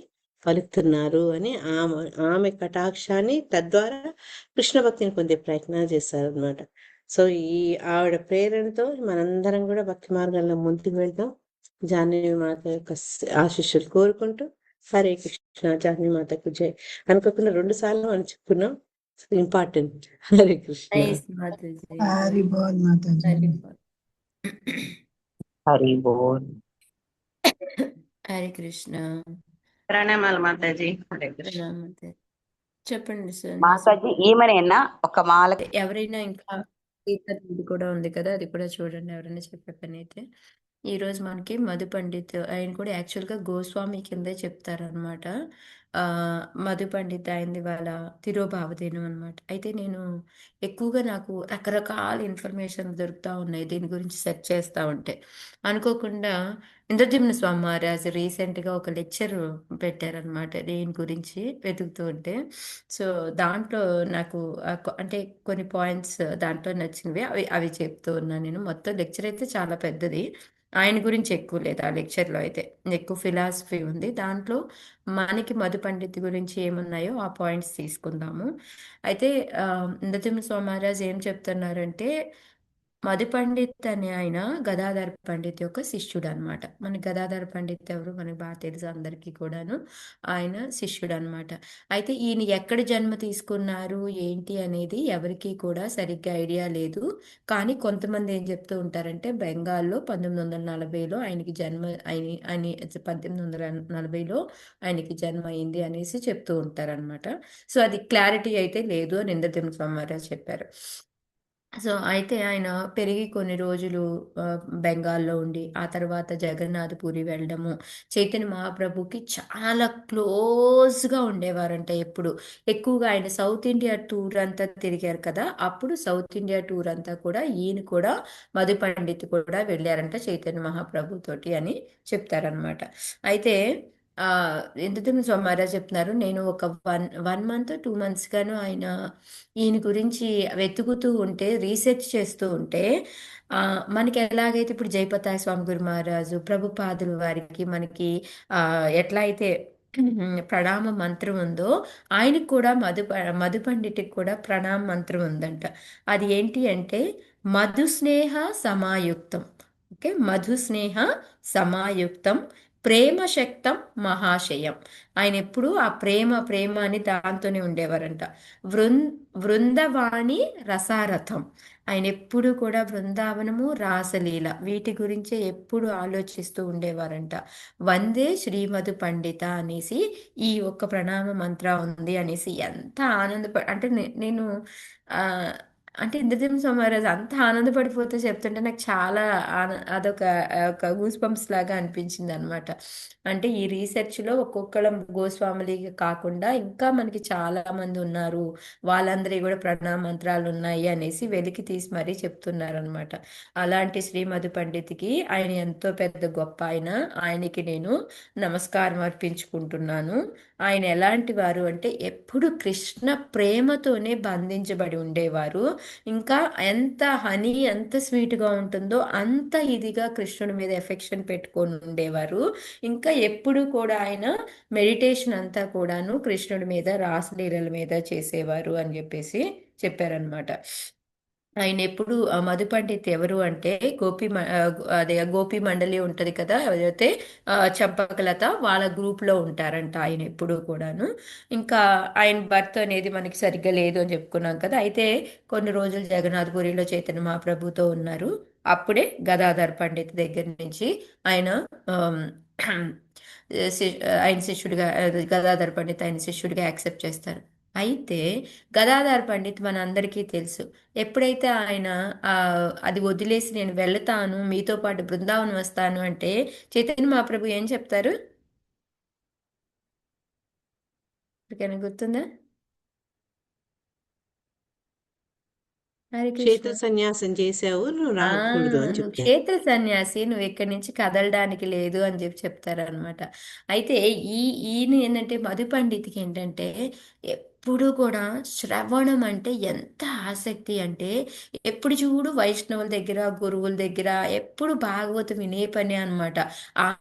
పలుకుతున్నారు అని ఆమె కటాక్షాన్ని తద్వారా కృష్ణ భక్తిని పొందే ప్రయత్నాలు చేస్తారనమాట. సో ఈ ఆవిడ ప్రేరణతో మనందరం కూడా భక్తి మార్గంలో ముందుకు వెళ్తాం. జాహ్నవి మాత యొక్క ఆశీస్సులు కోరుకుంటూ హరే కృష్ణ, జాహ్నవి మాతకు జై. అనుకోకుండా 2 సార్లు మనం చెప్పుకున్నాం, ఇంపార్టెంట్. హరే కృష్ణ. నైస్ మాతాజీ. హరి బోల్ మాతాజీ. హరి బోల్. హరి బోల్. హరే కృష్ణ. ప్రణామాలు మాతాజీ. ప్రణామం మాతాజీ. చెప్పండి సార్. మాతాజీ ఈమెనేనా ఒక మాల? ఎవరైనా ఇంకా ఇది కూడా ఉంది కదా, అది కూడా చూడండి. ఎవరైనా చెప్పే పని అయితే ఈరోజు మనకి మధు పండిత్ ఆయన కూడా యాక్చువల్గా గోస్వామి కిందే చెప్తారనమాట. మధు పండిత్ అయింది వాళ్ళ తిరోభావదినం అనమాట. అయితే నేను ఎక్కువగా నాకు రకరకాల ఇన్ఫర్మేషన్ దొరుకుతూ ఉన్నాయి దీని గురించి సెర్చ్ చేస్తూ ఉంటే. అనుకోకుండా ఇంద్రజిమ్న స్వామి మహారాజ్ రీసెంట్గా ఒక లెక్చర్ పెట్టారనమాట దీని గురించి వెతుకుతూ ఉంటే. సో దాంట్లో నాకు అంటే కొన్ని పాయింట్స్ దాంట్లో నచ్చినవి అవి అవి చెప్తూ ఉన్నాను నేను. మొత్తం లెక్చర్ అయితే చాలా పెద్దది, ఆయన గురించి ఎక్కువ లేదు ఆ లెక్చర్లో. అయితే ఎక్కువ ఫిలాసఫీ ఉంది దాంట్లో. మనకి మధు పండిత్ గురించి ఏమున్నాయో ఆ పాయింట్స్ తీసుకుందాము. అయితే నృసింహ స్వామి మహారాజ్ ఏం చెప్తున్నారంటే, మధు పండిత్ అనే ఆయన గదాధర్ పండిత్ యొక్క శిష్యుడు అనమాట. మన గదాధర్ పండిత్ ఎవరు మనకి బాగా తెలుసు అందరికీ కూడాను. ఆయన శిష్యుడు అనమాట. అయితే ఈయన ఎక్కడ జన్మ తీసుకున్నారు ఏంటి అనేది ఎవరికీ కూడా సరిగ్గా ఐడియా లేదు. కానీ కొంతమంది ఏం చెప్తూ ఉంటారంటే, బెంగాల్లో 1940లో ఆయనకి జన్మ అని 1840లో ఆయనకి జన్మ అయింది అనేసి చెప్తూ ఉంటారనమాట. సో అది క్లారిటీ అయితే లేదు అని ఇంద్రజిమ్న స్వామి మహారాజ్ చెప్పారు. సో అయితే ఆయన పెరిగి కొన్ని రోజులు బెంగాల్లో ఉండి ఆ తర్వాత జగన్నాథపురి వెళ్ళడము, చైతన్య మహాప్రభుకి చాలా క్లోజ్గా ఉండేవారంట. ఎప్పుడు ఎక్కువగా ఆయన సౌత్ ఇండియా టూర్ అంతా తిరిగారు కదా, అప్పుడు సౌత్ ఇండియా టూర్ అంతా కూడా ఈయన కూడా మధు పండిత్ కూడా వెళ్ళారంట చైతన్య మహాప్రభు తోటి అని చెప్తారనమాట. అయితే ఇంద్రధనుడు స్వామి మహారాజ్ చెప్తున్నారు, నేను ఒక వన్ మంత్ 2 months గాను ఈయన గురించి వెతుకుతూ ఉంటే, రీసెర్చ్ చేస్తూ ఉంటే, మనకి ఎలాగైతే ఇప్పుడు జయపతాయ స్వామి గురు మహారాజు ప్రభుపాదుల వారికి మనకి ఎట్లా అయితే ప్రణామ మంత్రం ఉందో, ఆయనకి కూడా మధు పండిట్కి కూడా ప్రణామ మంత్రం ఉందంట. అది ఏంటి అంటే మధు స్నేహ సమాయుక్తం. ఓకే, మధు స్నేహ సమాయుక్తం ప్రేమ శక్తం మహాశయం. ఆయన ఎప్పుడు ఆ ప్రేమ ప్రేమ అని దాంతోనే ఉండేవారంట. వృందవాణి రసారథం. ఆయన ఎప్పుడు కూడా బృందావనము రాసలీల వీటి గురించే ఎప్పుడు ఆలోచిస్తూ ఉండేవారంట. వందే శ్రీమధు పండిత అనేసి ఈ ఒక్క ప్రణామ మంత్ర ఉంది అనేసి ఎంత అంటే నేను ఆ అంటే ఇంద్రజీవ సమారాజ్ అంత ఆనందపడిపోతూ చెప్తుంటే నాకు చాలా అదొక ఒక గూస్ బంప్స్ లాగా అనిపించింది అనమాట. అంటే ఈ రీసెర్చ్లో ఒక్కొక్కళ్ళ గోస్వాములు కాకుండా ఇంకా మనకి చాలా మంది ఉన్నారు, వాళ్ళందరి కూడా ప్రణామ మంత్రాలు ఉన్నాయి అనేసి వెలికి తీసి మరీ చెప్తున్నారు అనమాట. అలాంటి శ్రీమధు పండిత్కి ఆయన ఎంతో పెద్ద గొప్ప ఆయనకి నేను నమస్కారం అర్పించుకుంటున్నాను. ఆయన ఎలాంటి వారు అంటే ఎప్పుడు కృష్ణ ప్రేమతోనే బంధించబడి ఉండేవారు. ఇంకా ఎంత హనీ ఎంత స్వీట్గా ఉంటుందో అంత ఇదిగా కృష్ణుడి మీద ఎఫెక్షన్ పెట్టుకొని ఉండేవారు. ఇంకా ఎప్పుడు కూడా ఆయన మెడిటేషన్ అంతా కూడాను కృష్ణుడి మీద రాసలీలల మీద చేసేవారు అని చెప్పేసి చెప్పారనమాట. ఆయన ఎప్పుడు మధు పండిత్ ఎవరు అంటే అదే గోపి మండలి ఉంటది కదా, ఎవరైతే చంపకలత వాళ్ళ గ్రూప్ లో ఉంటారంట ఆయన ఎప్పుడు కూడాను. ఇంకా ఆయన బర్త్ అనేది మనకి సరిగ్గా లేదు అని చెప్పుకున్నాం కదా. అయితే కొన్ని రోజులు జగన్నాథపురిలో చైతన్య మహాప్రభుతో ఉన్నారు. అప్పుడే గదాధర్ పండిత్ దగ్గర నుంచి ఆయన ఆమ్, ఆయన శిష్యుడిగా, గదాధర్ పండిత్ ఆయన శిష్యుడిగా యాక్సెప్ట్ చేస్తారు. అయితే గదాధర్ పండిత్ మన అందరికీ తెలుసు, ఎప్పుడైతే ఆయన అది వదిలేసి నేను వెళ్తాను మీతో పాటు బృందావనం వస్తాను అంటే చైతన్య మహాప్రభు ఏం చెప్తారు? ఎవరికైనా గుర్తుందా? హరే కృష్ణ. క్షేత్ర సన్యాసం చేసావు, నువ్వు రాకూడదు అని నువ్వు చెప్తారు. క్షేత్ర సన్యాసి, నువ్వు ఇక్కడి నుంచి కదలడానికి లేదు అని చెప్తారనమాట. అయితే ఈయన ఏంటంటే మధు పండిత్కి ఏంటంటే ఎప్పుడు కూడా శ్రవణం అంటే ఎంత ఆసక్తి అంటే ఎప్పుడు చూడు వైష్ణవుల దగ్గర గురువుల దగ్గర ఎప్పుడు భాగవతం వినే పని అనమాట.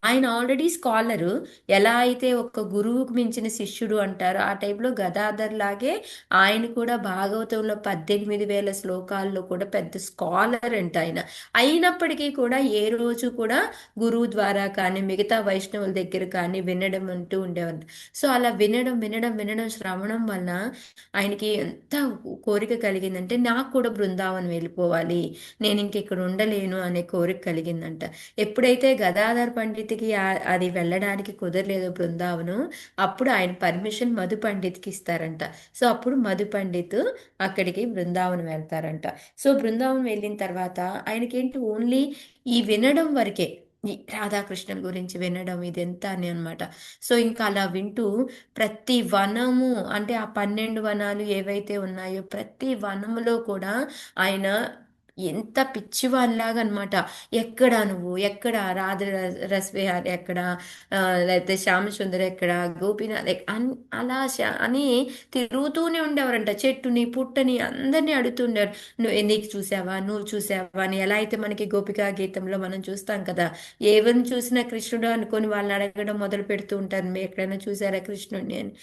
ఆయన ఆల్రెడీ స్కాలరు. ఎలా అయితే ఒక గురువుకు మించిన శిష్యుడు అంటారో ఆ టైప్లో గదాధర్ లాగే ఆయన కూడా భాగవతంలో 18,000 శ్లోకాల్లో కూడా పెద్ద స్కాలర్ అంట ఆయన. అయినప్పటికీ కూడా ఏ రోజు కూడా గురువు ద్వారా కానీ మిగతా వైష్ణవుల దగ్గర కానీ వినడం అంటూ ఉండేవారు. సో అలా వినడం వినడం వినడం శ్రవణం వలన ఆయనకి ఎంత కోరిక కలిగిందంటే నాకు కూడా బృందావనం వెళ్ళిపోవాలి, నేను ఇంక ఇక్కడ ఉండలేను అనే కోరిక కలిగిందంట. ఎప్పుడైతే గదాధర్ పండిత్కి అది వెళ్ళడానికి కుదరలేదు బృందావనం, అప్పుడు ఆయన పర్మిషన్ మధు పండిత్కి ఇస్తారంట. సో అప్పుడు మధు పండిత్ అక్కడికి బృందావనం వెళ్తారంట. సో బృందావనం వెళ్ళిన తర్వాత ఆయనకేంటి ఓన్లీ ఈ వినడం వరకే, ఈ రాధాకృష్ణుల గురించి వినడం ఇదెంత అని అనమాట. సో ఇంకా అలా వింటూ ప్రతి వనము అంటే ఆ 12 వనాలు ఏవైతే ఉన్నాయో ప్రతి వనములో కూడా ఆయన ఎంత పిచ్చివాళ్ళలాగా అనమాట. ఎక్కడ నువ్వు ఎక్కడ రాధ రసవిహారి ఎక్కడ, లేకపోతే శ్యామసుందర్ ఎక్కడ, గోపీనాథ్ అలా అని తిరుగుతూనే ఉండేవారంట. చెట్టుని పుట్టని అందరినీ అడుగుతుండేవారు, నువ్వు నీకు చూసావా, నువ్వు చూసావా అని. ఎలా అయితే మనకి గోపికా గీతంలో మనం చూస్తాం కదా, ఎవరిని చూసినా కృష్ణుడు అనుకొని వాళ్ళని అడగడం మొదలు పెడుతూ ఉంటారు, మీరు ఎక్కడైనా చూసారా కృష్ణుడిని అని.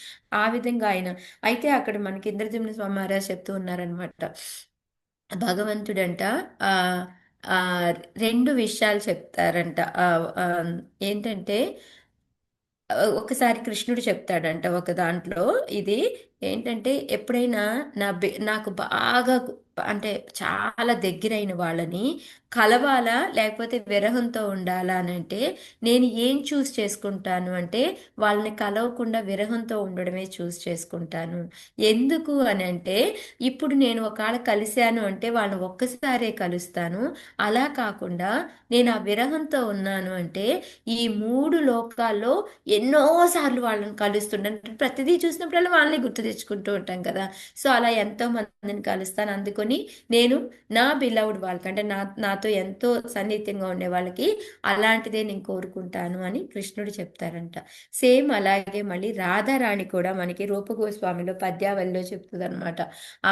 ఆ విధంగా ఆయన అయితే అక్కడ మనకి ఇంద్రజిమ్న స్వామి మహారాజ్ చెప్తూ ఉన్నారనమాట. భగవంతుడంట ఆ ఆ 2 విషయాలు చెప్తారంట. ఏంటంటే ఒకసారి కృష్ణుడు చెప్తాడంట ఒక దాంట్లో, ఇది ఏంటంటే ఎప్పుడైనా నాకు బాగా అంటే చాలా దగ్గరైన వాళ్ళని కలవాలా లేకపోతే విరహంతో ఉండాలా అని అంటే నేను ఏం చూస్ చేసుకుంటాను అంటే వాళ్ళని కలవకుండా విరహంతో ఉండడమే చూస్ చేసుకుంటాను. ఎందుకు అని అంటే ఇప్పుడు నేను ఒకవేళ కలిశాను అంటే వాళ్ళని ఒక్కసారే కలుస్తాను. అలా కాకుండా నేను ఆ విరహంతో ఉన్నాను అంటే ఈ 3 లోకాల్లో ఎన్నోసార్లు వాళ్ళని కలుస్తుంటాను. ప్రతిదీ చూసినప్పుడల్లా వాళ్ళని గుర్తు తెచ్చుకుంటూ ఉంటాం కదా. సో అలా ఎంతో మందిని కలుస్తాను. అందుకని చేసుకొని నేను నా బిలౌడ్ వాళ్ళకి అంటే నాతో ఎంతో సన్నిహితంగా ఉండే వాళ్ళకి అలాంటిదే నేను కోరుకుంటాను అని కృష్ణుడు చెప్తారంట. సేమ్ అలాగే మళ్ళీ రాధారాణి కూడా మనకి రూపగోస్వామిలో పద్యావళిలో చెప్తుంది అనమాట.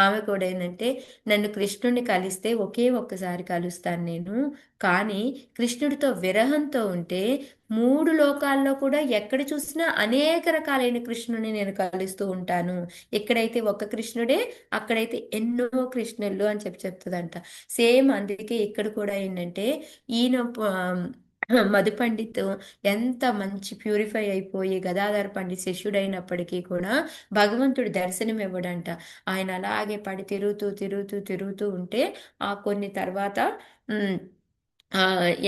ఆమె కూడా ఏంటంటే, నన్ను కృష్ణుడిని కలిస్తే ఒక్కసారి కలుస్తాను నేను, కానీ కృష్ణుడితో విరహంతో ఉంటే 3 లోకాల్లో కూడా ఎక్కడ చూసినా అనేక రకాలైన కృష్ణుని నేను కలుస్తూ ఉంటాను. ఎక్కడైతే ఒక్క కృష్ణుడే, అక్కడైతే ఎన్నో కృష్ణుళ్ళు అని చెప్తుందంట. సేమ్ అందుకే ఇక్కడ కూడా ఏంటంటే ఈయన మధు పండిత్ ఎంత మంచి ప్యూరిఫై అయిపోయి గదాధర పండిత్ శిష్యుడైనప్పటికీ కూడా భగవంతుడు దర్శనం ఇవ్వడంట. ఆయన అలాగే పడి తిరుగుతూ తిరుగుతూ తిరుగుతూ ఉంటే ఆ కొన్ని తర్వాత ఉమ్,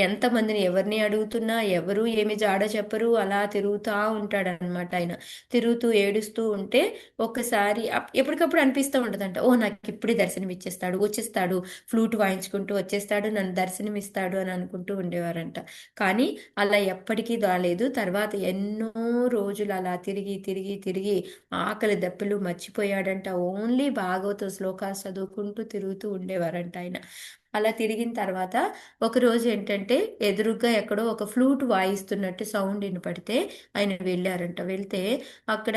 ఎంతమందిని ఎవరిని అడుగుతున్నా ఎవరు ఏమి జాడ చెప్పరు, అలా తిరుగుతూ ఉంటాడనమాట. ఆయన తిరుగుతూ ఏడుస్తూ ఉంటే ఒక్కసారి ఎప్పటికప్పుడు అనిపిస్తూ ఉంటుందంట, ఓ నాకు ఇప్పుడే దర్శనం ఇచ్చేస్తాడు, వచ్చేస్తాడు, ఫ్లూట్ వాయించుకుంటూ వచ్చేస్తాడు, నన్ను దర్శనం ఇస్తాడు అని అనుకుంటూ ఉండేవారంట. కానీ అలా ఎప్పటికీ రాలేదు. తర్వాత ఎన్నో రోజులు అలా తిరిగి తిరిగి తిరిగి ఆకలి దప్పులు మర్చిపోయాడంట. ఓన్లీ భాగవత శ్లోకాలు చదువుకుంటూ తిరుగుతూ ఉండేవారంట ఆయన. అలా తిరిగిన తర్వాత ఒకరోజు ఏంటంటే ఎదురుగ్గా ఎక్కడో ఒక ఫ్లూట్ వాయిస్తున్నట్టు సౌండ్ వినపడితే ఆయన వెళ్ళారంట. వెళ్తే అక్కడ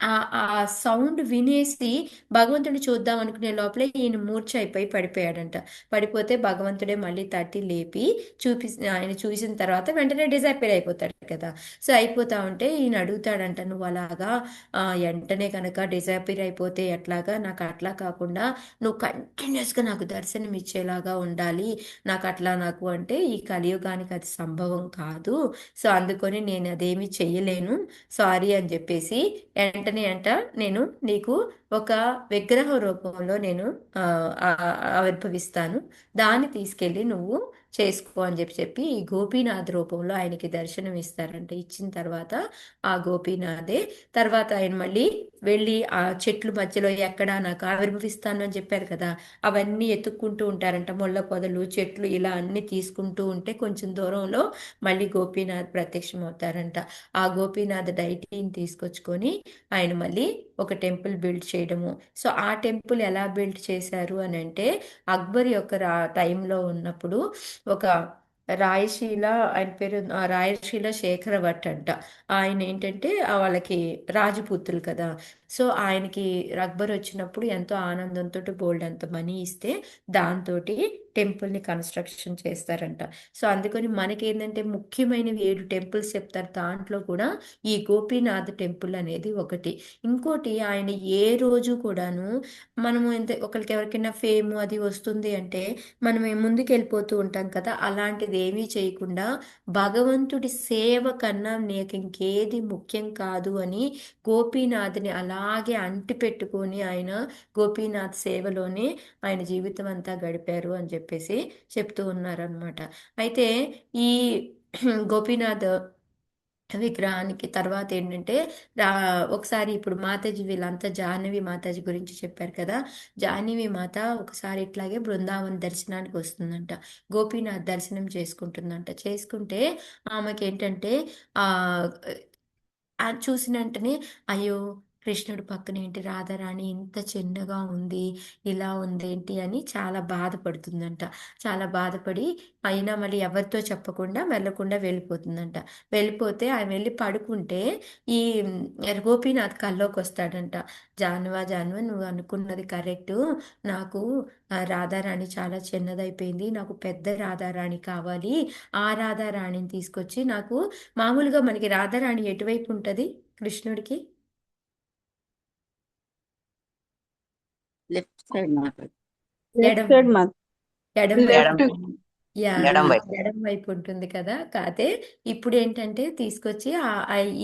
ఆ సౌండ్ వినేసి భగవంతుడిని చూద్దాం అనుకునే లోపలే ఈయన మూర్ఛ అయిపోయి పడిపోయాడంట. పడిపోతే భగవంతుడే మళ్ళీ తట్టి లేపి ఆయన చూసిన తర్వాత వెంటనే డిజైపేర్ అయిపోతాడు కదా. సో అయిపోతా ఉంటే ఈయన అడుగుతాడంట, నువ్వు అలాగా వెంటనే కనుక డిజైపేర్ అయిపోతే ఎట్లాగా, నాకు అట్లా కాకుండా నువ్వు కంటిన్యూస్గా నాకు దర్శనం ఇచ్చేలాగా ఉండాలి, నాకు అంటే ఈ కలియుగానికి అది సంభవం కాదు, సో అందుకొని నేను అదేమి చెయ్యలేను, సారీ అని చెప్పేసి వెంటనే అంట నేను నీకు ఒక విగ్రహ రూపంలో నేను ఆవిర్భవిస్తాను, దాన్ని తీసుకెళ్ళి నువ్వు చేసుకో అని చెప్పి ఈ గోపీనాథ్ రూపంలో ఆయనకి దర్శనం ఇస్తారంట. ఇచ్చిన తర్వాత ఆ గోపీనాథే తర్వాత ఆయన మళ్ళీ వెళ్ళి ఆ చెట్లు మధ్యలో ఎక్కడ నాకు ఆవిర్భవిస్తాను అని చెప్పారు కదా, అవన్నీ ఎత్తుక్కుంటూ ఉంటారంట. ముళ్ళ పొదలు, చెట్లు ఇలా అన్ని తీసుకుంటూ ఉంటే కొంచెం దూరంలో మళ్ళీ గోపీనాథ్ ప్రత్యక్షం అవుతారంట. ఆ గోపీనాథ్ డైటీని తీసుకొచ్చుకొని ఆయన మళ్ళీ ఒక టెంపుల్ బిల్డ్ చేయడము. సో ఆ టెంపుల్ ఎలా బిల్డ్ చేశారు అని అంటే, అక్బర్ యొక్క టైంలో ఉన్నప్పుడు ఒక రాయశీల, ఆయన పేరు రాయశీల శేఖర భట్ అంట. ఆయన ఏంటంటే వాళ్ళకి రాజపుత్రులు కదా. సో ఆయనకి అక్బర్ వచ్చినప్పుడు ఎంతో ఆనందంతో బోల్డ్ అంత మనీ ఇస్తే దాంతో టెంపుల్ని కన్స్ట్రక్షన్ చేస్తారంట. సో అందుకని మనకి ఏంటంటే ముఖ్యమైనవి 7 టెంపుల్స్ చెప్తారు, దాంట్లో కూడా ఈ గోపీనాథ్ టెంపుల్ అనేది ఒకటి. ఇంకోటి ఆయన ఏ రోజు కూడాను మనము ఒకరికి ఎవరికైనా ఫేమ్ అది వస్తుంది అంటే మనం ముందుకు వెళ్ళిపోతూ ఉంటాం కదా, అలాంటిది ఏమీ చేయకుండా భగవంతుడి సేవ కన్నా నీకు ఇంకేది ముఖ్యం కాదు అని గోపీనాథ్ని అలాగే అంటి పెట్టుకొని ఆయన గోపీనాథ్ సేవలోనే ఆయన జీవితం అంతా గడిపారు అని చెప్పేసి చెప్తూ ఉన్నారనమాట. అయితే ఈ గోపీనాథ్ విగ్రహానికి తర్వాత ఏంటంటే ఒకసారి ఇప్పుడు మాతాజీ వీళ్ళంతా జాహ్నవి మాతాజీ గురించి చెప్పారు కదా, జాహ్నవి మాత ఒకసారి ఇట్లాగే బృందావన్ దర్శనానికి వస్తుందంట. గోపీనాథ్ దర్శనం చేసుకుంటుందంట. చేసుకుంటే ఆమెకి ఏంటంటే ఆ చూసిన వెంటనే అయ్యో కృష్ణుడు పక్కన ఏంటి రాధారాణి ఇంత చిన్నగా ఉంది, ఇలా ఉందేంటి అని చాలా బాధపడుతుందంట. చాలా బాధపడి అయినా మళ్ళీ ఎవరితో చెప్పకుండా వెళ్ళకుండా వెళ్ళిపోతుందంట. వెళ్ళిపోతే ఆయన వెళ్ళి పడుకుంటే ఈ గోపీనాథ్ కల్లోకి వస్తాడంట. జానువా నువ్వు అనుకున్నది కరెక్టు, నాకు రాధారాణి చాలా చిన్నదైపోయింది, నాకు పెద్ద రాధారాణి కావాలి, ఆ రాధారాణిని తీసుకొచ్చి నాకు మామూలుగా మనకి రాధారాణి ఎటువైపు ఉంటుంది కృష్ణుడికి? లెఫ్ట్ సైడ్ ఎడం ఎడం ఎడం వైపు. యా ఎడం వైపు. ఎడం వైపు ఉంటుంది కదా. కాతే ఇప్పుడు ఏంటంటే తీసుకొచ్చి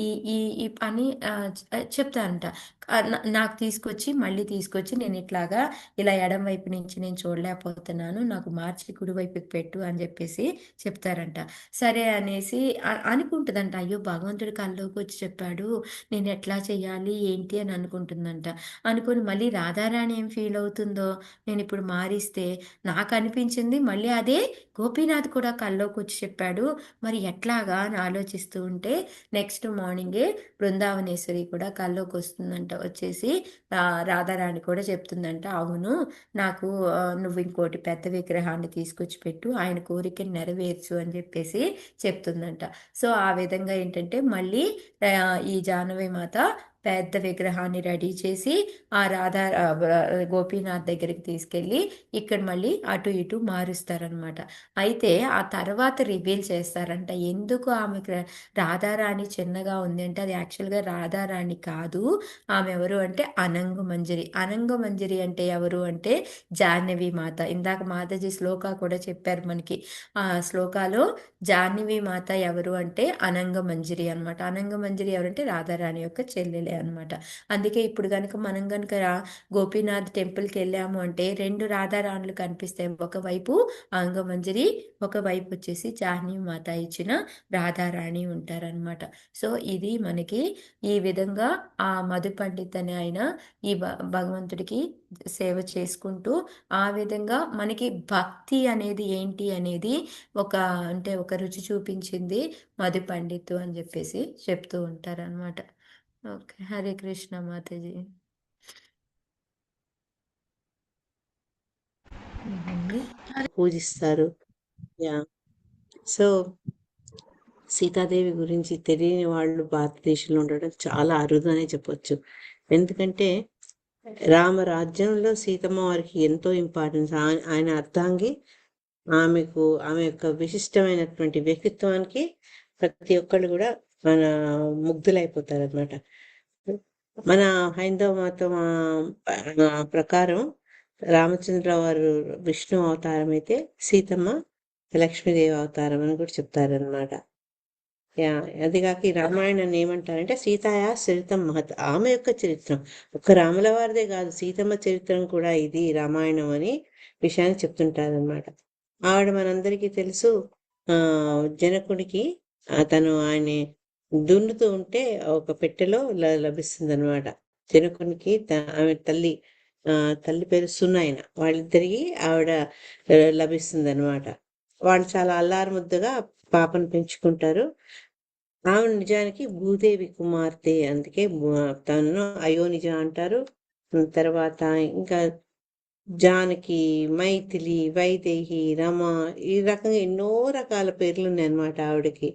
ఈ ఈ ఈ పని చెప్తానంట. నాకు మళ్ళీ తీసుకొచ్చి నేను ఇట్లాగా ఇలా ఎడం వైపు నుంచి నేను చూడలేకపోతున్నాను, నాకు మార్చి కుడి వైపుకి పెట్టు అని చెప్పేసి చెప్తారంట. సరే అనేసి అనుకుంటుందంట, అయ్యో భగవంతుడి కల్లోకి వచ్చి చెప్పాడు, నేను ఎట్లా చెయ్యాలి ఏంటి అని అనుకుంటుందంట. అనుకుని మళ్ళీ రాధారాణి ఏం ఫీల్ అవుతుందో, నేను ఇప్పుడు మారిస్తే నాకు అనిపించింది మళ్ళీ అదే గోపీనాథ్ కూడా కల్లోకి వచ్చి చెప్పాడు, మరి ఎట్లాగా అని ఆలోచిస్తూ ఉంటే నెక్స్ట్ మార్నింగే బృందావనేశ్వరి కూడా కల్లోకి వస్తుందంట. వచ్చేసి రాధారాణి కూడా చెప్తుందంట, అవును నాకు నువ్వు ఇంకోటి పెద్ద విగ్రహాన్ని తీసుకొచ్చి పెట్టు, ఆయన కోరికను నెరవేర్చు అని చెప్పేసి చెప్తుందంట. సో ఆ విధంగా ఏంటంటే మళ్ళీ ఈ జాహ్నవి మాత పెద్ద విగ్రహాన్ని రెడీ చేసి ఆ గోపీనాథ్ దగ్గరికి తీసుకెళ్ళి ఇక్కడ మళ్ళీ అటు ఇటు మారుస్తారనమాట. అయితే ఆ తర్వాత రివీల్ చేస్తారంట ఎందుకు ఆమెకు రాధారాణి చిన్నగా ఉంది అంటే అది యాక్చువల్గా రాధారాణి కాదు, ఆమె ఎవరు అంటే అనంగమంజరి. అనంగమంజరి అంటే ఎవరు అంటే జాహ్నవి మాత. ఇందాక మాతాజీ శ్లోక కూడా చెప్పారు మనకి. ఆ శ్లోకాలో జాహ్నవి మాత ఎవరు అంటే అనంగమంజరి అనమాట. అనంగమంజరి ఎవరంటే రాధారాణి యొక్క చెల్లెలే అనమాట. అందుకే ఇప్పుడు కనుక మనం కనుక గోపీనాథ్ టెంపుల్కి వెళ్ళాము అంటే 2 రాధారాణులు కనిపిస్తాయి. ఒకవైపు అంగమంజరి, ఒకవైపు వచ్చేసి జాహ్నవి మాత ఇచ్చిన రాధారాణి ఉంటారనమాట. సో ఇది మనకి ఈ విధంగా ఆ మధు పండిత్ అనే ఆయన ఈ భగవంతుడికి సేవ చేసుకుంటూ ఆ విధంగా మనకి భక్తి అనేది ఏంటి అనేది ఒక రుచి చూపించింది మధు పండిత్ అని చెప్పేసి చెప్తూ ఉంటారనమాట. ఓకే, హరే కృష్ణ మాతాజీ. పూజిస్తారు. యా సో సీతాదేవి గురించి తెలియని వాళ్ళు భారతదేశంలో ఉండడం చాలా అరుదు అనే చెప్పొచ్చు. ఎందుకంటే రామరాజ్యంలో సీతమ్మ వారికి ఎంతో ఇంపార్టెన్స్. ఆయన అర్ధాంగి. ఆమె యొక్క విశిష్టమైనటువంటి వ్యక్తిత్వానికి ప్రతి ఒక్కళ్ళు కూడా మన ముగ్ధులైపోతారనమాట. మన హైందవ మతం ప్రకారం రామచంద్ర వారు విష్ణు అవతారం అయితే సీతమ్మ లక్ష్మీదేవి అవతారం అని కూడా చెప్తారనమాట. అదిగాక ఈ రామాయణాన్ని ఏమంటారంటే సీతాయా చరిత్రం మహత్. ఆమె యొక్క చరిత్రం ఒక్క రాముల వారిదే కాదు, సీతమ్మ చరిత్రం కూడా ఇది రామాయణం అని విషయాన్ని చెప్తుంటారనమాట. ఆవిడ మనందరికీ తెలుసు. జనకుడికి తను ఆయన దున్నుతూ ఉంటే ఒక పెట్టెలో లభిస్తుంది అనమాట. జనకునికి ఆమె తల్లి పేరు సునాయన, వాళ్ళిద్దరికి ఆవిడ లభిస్తుంది అనమాట. వాళ్ళు చాలా అల్లారు ముద్దుగా పాపను పెంచుకుంటారు. ఆమె నిజానికి భూదేవి కుమార్తె, అందుకే తను అయోనిజ అంటారు. తర్వాత ఇంకా జానకి, మైథిలి, వైదేహి, రమ, ఈ రకంగా ఎన్నో రకాల పేర్లు ఉన్నాయి అన్నమాట ఆవిడకి.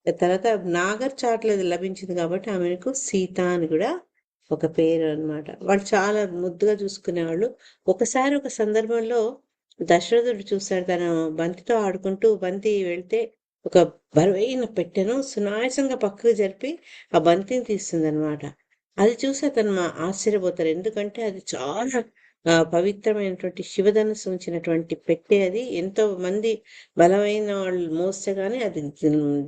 తర్వాత నాగర్ చాట్లో లభించింది కాబట్టి ఆమెకు సీత అని కూడా ఒక పేరు అన్నమాట. వాళ్ళు చాలా ముద్దుగా చూసుకునేవాళ్ళు. ఒకసారి ఒక సందర్భంలో దశరథుడు చూశాడు, తను బంతితో ఆడుకుంటూ బంతి వెళ్తే ఒక బరువైన పెట్టెను సునాయాసంగా పక్కకు జరిపి ఆ బంతిని తీస్తుంది అనమాట. అది చూసి అతను ఆశ్చర్యపోతారు. ఎందుకంటే అది చాలా పవిత్రమైనటువంటి శివధనుస్సు ఉంచినటువంటి పెట్టె. అది ఎంతో మంది బలమైన వాళ్ళు మోస్తే గానీ అది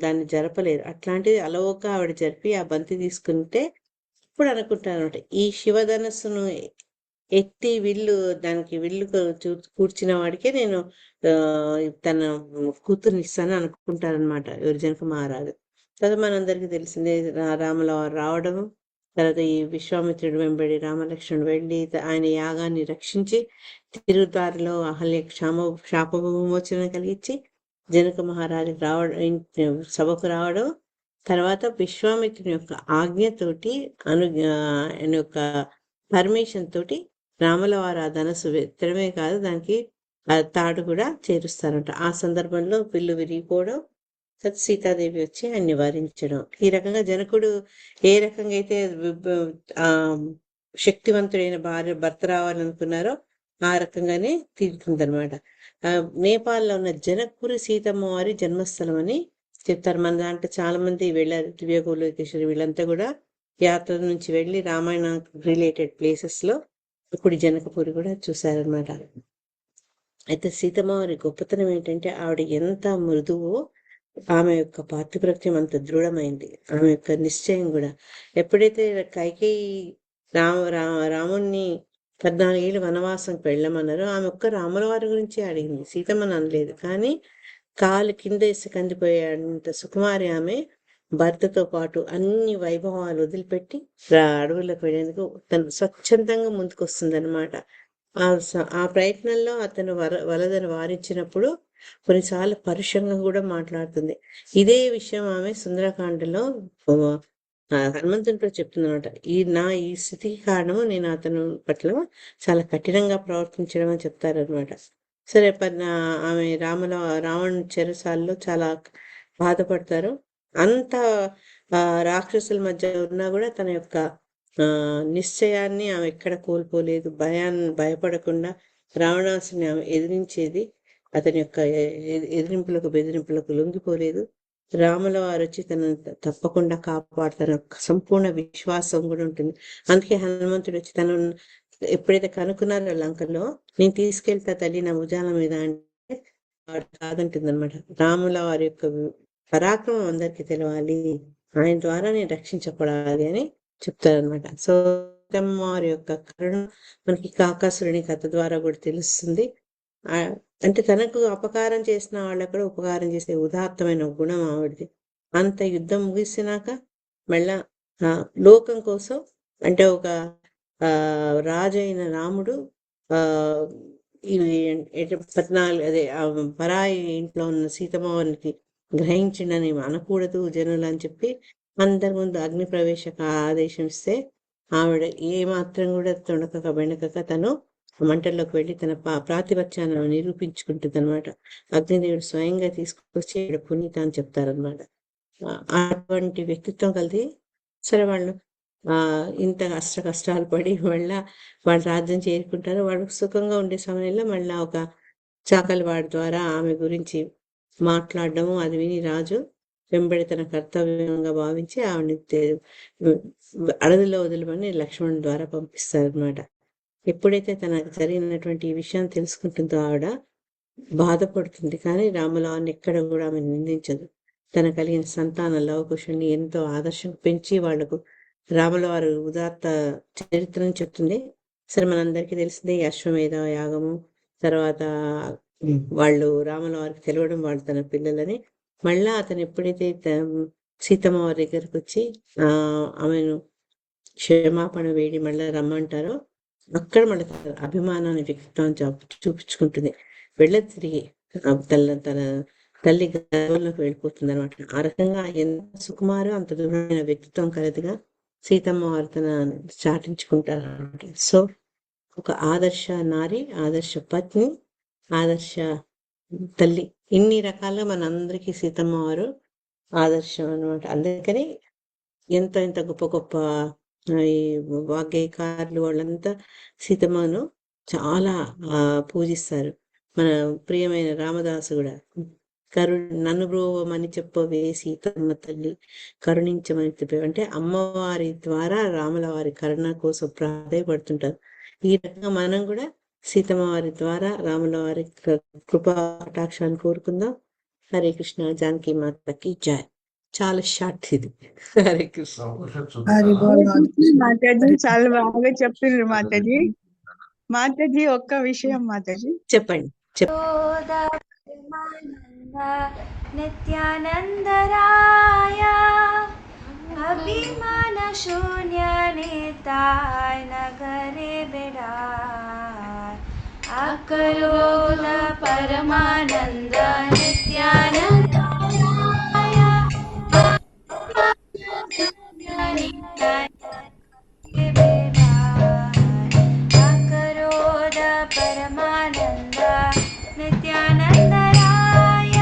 దాన్ని జరపలేరు. అట్లాంటిది అలవోక ఆవిడ జరిపి ఆ బంతి తీసుకుంటే ఇప్పుడు అనుకుంటాను అనమాట, ఈ శివధనస్సును ఎత్తి దానికి విల్లు కూర్చిన వాడికే నేను తన కూతుర్ని ఇస్తాను అనుకుంటారనమాట ఎవరు జనక మహారాజు. తర్వాత మనందరికీ తెలిసిందే రాముల వారు రావడం, తర్వాత ఈ విశ్వామిత్రుడు వెంబడి రామలక్ష్మణుడు వెళ్ళి ఆయన యాగాన్ని రక్షించి తిరుదారిలో అహల్య శాప విమోచన కలిగించి జనక మహారాజు సభకు రావడం, తర్వాత విశ్వామిత్రుని యొక్క ఆజ్ఞతోటి ఆయన యొక్క పర్మిషన్ తోటి రాముల వారు ఆ ధనస్సు ఎత్తడమే కాదు దానికి తాడు కూడా చేరుస్తారంట. ఆ సందర్భంలో విల్లు విరిగిపోవడం, సీతాదేవి వచ్చి ఆయన నివారించడం. ఈ రకంగా జనకుడు ఏ రకంగా అయితే శక్తివంతుడైన భర్త రావాలనుకున్నారో ఆ రకంగానే తీరుతుందనమాట. నేపాల్లో ఉన్న జనక్పురి సీతమ్మ వారి జన్మస్థలం అని చెప్తారు. మన దాంట్లో చాలా మంది వెళ్ళారు. దివ్యగోలోకేశ్వరి వీళ్ళంతా కూడా యాత్ర నుంచి వెళ్ళి రామాయణ రిలేటెడ్ ప్లేసెస్ లో ఇప్పుడు జనకపురి కూడా చూశారనమాట. అయితే సీతమ్మ వారి గొప్పతనం ఏంటంటే ఆవిడ ఎంత మృదువో ఆమె యొక్క పాతివ్రత్యం అంత దృఢమైంది. ఆమె యొక్క నిశ్చయం కూడా. ఎప్పుడైతే కైకేయి రాముణ్ణి 14 ఏళ్ళు వనవాసంకి వెళ్ళమన్నారో ఆమె ఒక్క రాముల వారి గురించి అడిగింది, సీతమ్మని అనలేదు. కానీ కాలు కింద వేసి కందిపోయేంత సుకుమారి ఆమె. భర్తతో పాటు అన్ని వైభవాలు వదిలిపెట్టి అడవులకు వెళ్ళేందుకు తను స్వచ్ఛందంగా ముందుకు వస్తుందన్నమాట. ఆ ప్రయత్నంలో అతను వలదని వారించినప్పుడు కొన్నిసార్లు పరుషంగా కూడా మాట్లాడుతుంది. ఇదే విషయం ఆమె సుందరకాండలో హనుమంతుని కూడా చెప్తుందన్నమాట, ఈ స్థితికి కారణము నేను అతను పట్ల చాలా కఠినంగా ప్రవర్తించడం అని చెప్తారనమాట. సరే ఆమె రావణుని చెరసాల్లో చాలా బాధపడతారు. అంత రాక్షసుల మధ్య ఉన్నా కూడా తన యొక్క నిశ్చయాన్ని ఆమె ఎక్కడ కోల్పోలేదు. భయపడకుండా రావణాసుని ఆమె ఎదిరించేది. అతని యొక్క బెదిరింపులకు లొంగిపోలేదు. రాముల వారు వచ్చి తనను తప్పకుండా కాపాడుతారు, సంపూర్ణ విశ్వాసం కూడా ఉంటుంది. అందుకే హనుమంతుడు వచ్చి తను ఎప్పుడైతే కనుక్కున్నారో లంకలో, నేను తీసుకెళ్తా తల్లి నా భుజాల మీద అంటే వాడు కాదంటుంది అనమాట. రాముల వారి యొక్క పరాక్రమం అందరికీ తెలవాలి, ఆయన ద్వారా నేను రక్షించబడాలి అని చెప్తారనమాట. సో వారి యొక్క కరుణ మనకి కాకాసురుని కథ ద్వారా కూడా తెలుస్తుంది. అంటే తనకు అపకారం చేసిన వాళ్ళకు కూడా ఉపకారం చేసే ఉదాత్తమైన గుణం ఆవిడది. అంత యుద్ధం ముగిసినాక మళ్ళా లోకం కోసం, అంటే ఒక రాజు అయిన రాముడు ఇవి 14 అదే పరాయి ఇంట్లో ఉన్న సీతమ్మవారికి గ్రహించిండని అనకూడదు జనులు అని చెప్పి అందరి ముందు అగ్ని ప్రవేశక ఆదేశం ఇస్తే ఆవిడ ఏ మాత్రం కూడా తొణకక బెణకక తను మంటల్లోకి వెళ్ళి తన ప్రాతిపత్యాన్ని నిరూపించుకుంటుంది అనమాట. అగ్నిదేవుడు స్వయంగా తీసుకొచ్చి పునీత అని చెప్తారనమాట. అటువంటి వ్యక్తిత్వం కలిగి సరే వాళ్ళు ఇంత కష్టాలు పడి మళ్ళా వాళ్ళ రాజ్యం చేరుకుంటారు. వాడు సుఖంగా ఉండే సమయంలో మళ్ళా ఒక చాకలి వాడి ద్వారా ఆమె గురించి మాట్లాడడము అది విని రాజు వెంబడి తన కర్తవ్యంగా భావించి ఆవిడని అడవిలో వదిలిమని లక్ష్మణుడి ద్వారా పంపిస్తారనమాట. ఎప్పుడైతే తనకు జరిగినటువంటి ఈ విషయం తెలుసుకుంటుందో ఆవిడ బాధపడుతుంది, కానీ రాములవారిని ఎక్కడ కూడా ఆమె నిందించదు. తన కలిగిన సంతాన లవకుశుల్ని ఎంతో ఆదర్శం పెంచి వాళ్లకు రాముల వారు ఉదాత్త చరిత్రను చెప్తుంది. సరే మనందరికీ తెలిసిందే ఈ అశ్వమేధ యాగము తర్వాత వాళ్ళు రాముల వారికి తెలవడం వాళ్ళు తన పిల్లలని. మళ్ళా అతను ఎప్పుడైతే సీతమ్మ వారి దగ్గరకు వచ్చి ఆమెను క్షమాపణ వేడి మళ్ళీ రమ్మంటారో అక్కడ మళ్ళీ తన అభిమానాన్ని వ్యక్తిత్వం చూపించుకుంటుంది. తిరిగి తన తల్లి గర్భంలోకి వెళ్ళిపోతుంది అనమాట. ఆ రకంగా ఎంత సుకుమారో అంత దూరమైన వ్యక్తిత్వం కలదిగా సీతమ్మ వారు తన చాటించుకుంటారు అనమాట. సో ఒక ఆదర్శ నారి, ఆదర్శ పత్ని, ఆదర్శ తల్లి, ఇన్ని రకాలుగా మనందరికీ సీతమ్మ వారు ఆదర్శం అనమాట. అందుకని ఎంత గొప్ప గొప్ప ఈ వాగ్గేయకారులు వాళ్ళంతా సీతమ్మను చాలా పూజిస్తారు. మన ప్రియమైన రామదాసు కూడా నన్ను బ్రోవమని చెప్పవే సీతమ్మ తల్లి కరుణించమని చెప్పే, అంటే అమ్మవారి ద్వారా రాముల వారి కరుణ కోసం ప్రాధాయపడుతుంటారు. ఈ రకంగా మనం కూడా సీతమ్మ వారి ద్వారా రాముల వారి కృపా కటాక్షాన్ని కోరుకుందాం. హరే కృష్ణ. జానకి మాతకి జై. చాలా షార్ట్ ఇది. హరే కృష్ణ. మాతాజీ చాలా బాగా చెప్తున్నారు మాతాజీ. మాతాజీ ఒక్క విషయం మాతాజీ చెప్పండి. నిత్యానందరాయ అభిమాన శూన్య నేతాయ నగరే బిడాయ అకరోద పరమానంద నిత్యానందరాయ అకరోద పరమానంద నిత్యానందరాయ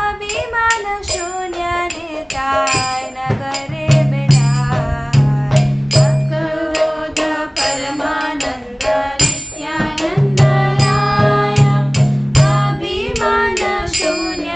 అభిమాన శూన్య నేతాయ నగరే బిడాయ అకరోద పరమానంద నిత్యానందరాయ అభిమాన శూన్య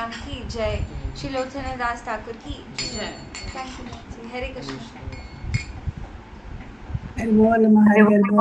भगवान की जय। श्री लोचन दास ठाकुर की जय। Thank you. हरे कृष्ण। बोल महाराज बोल।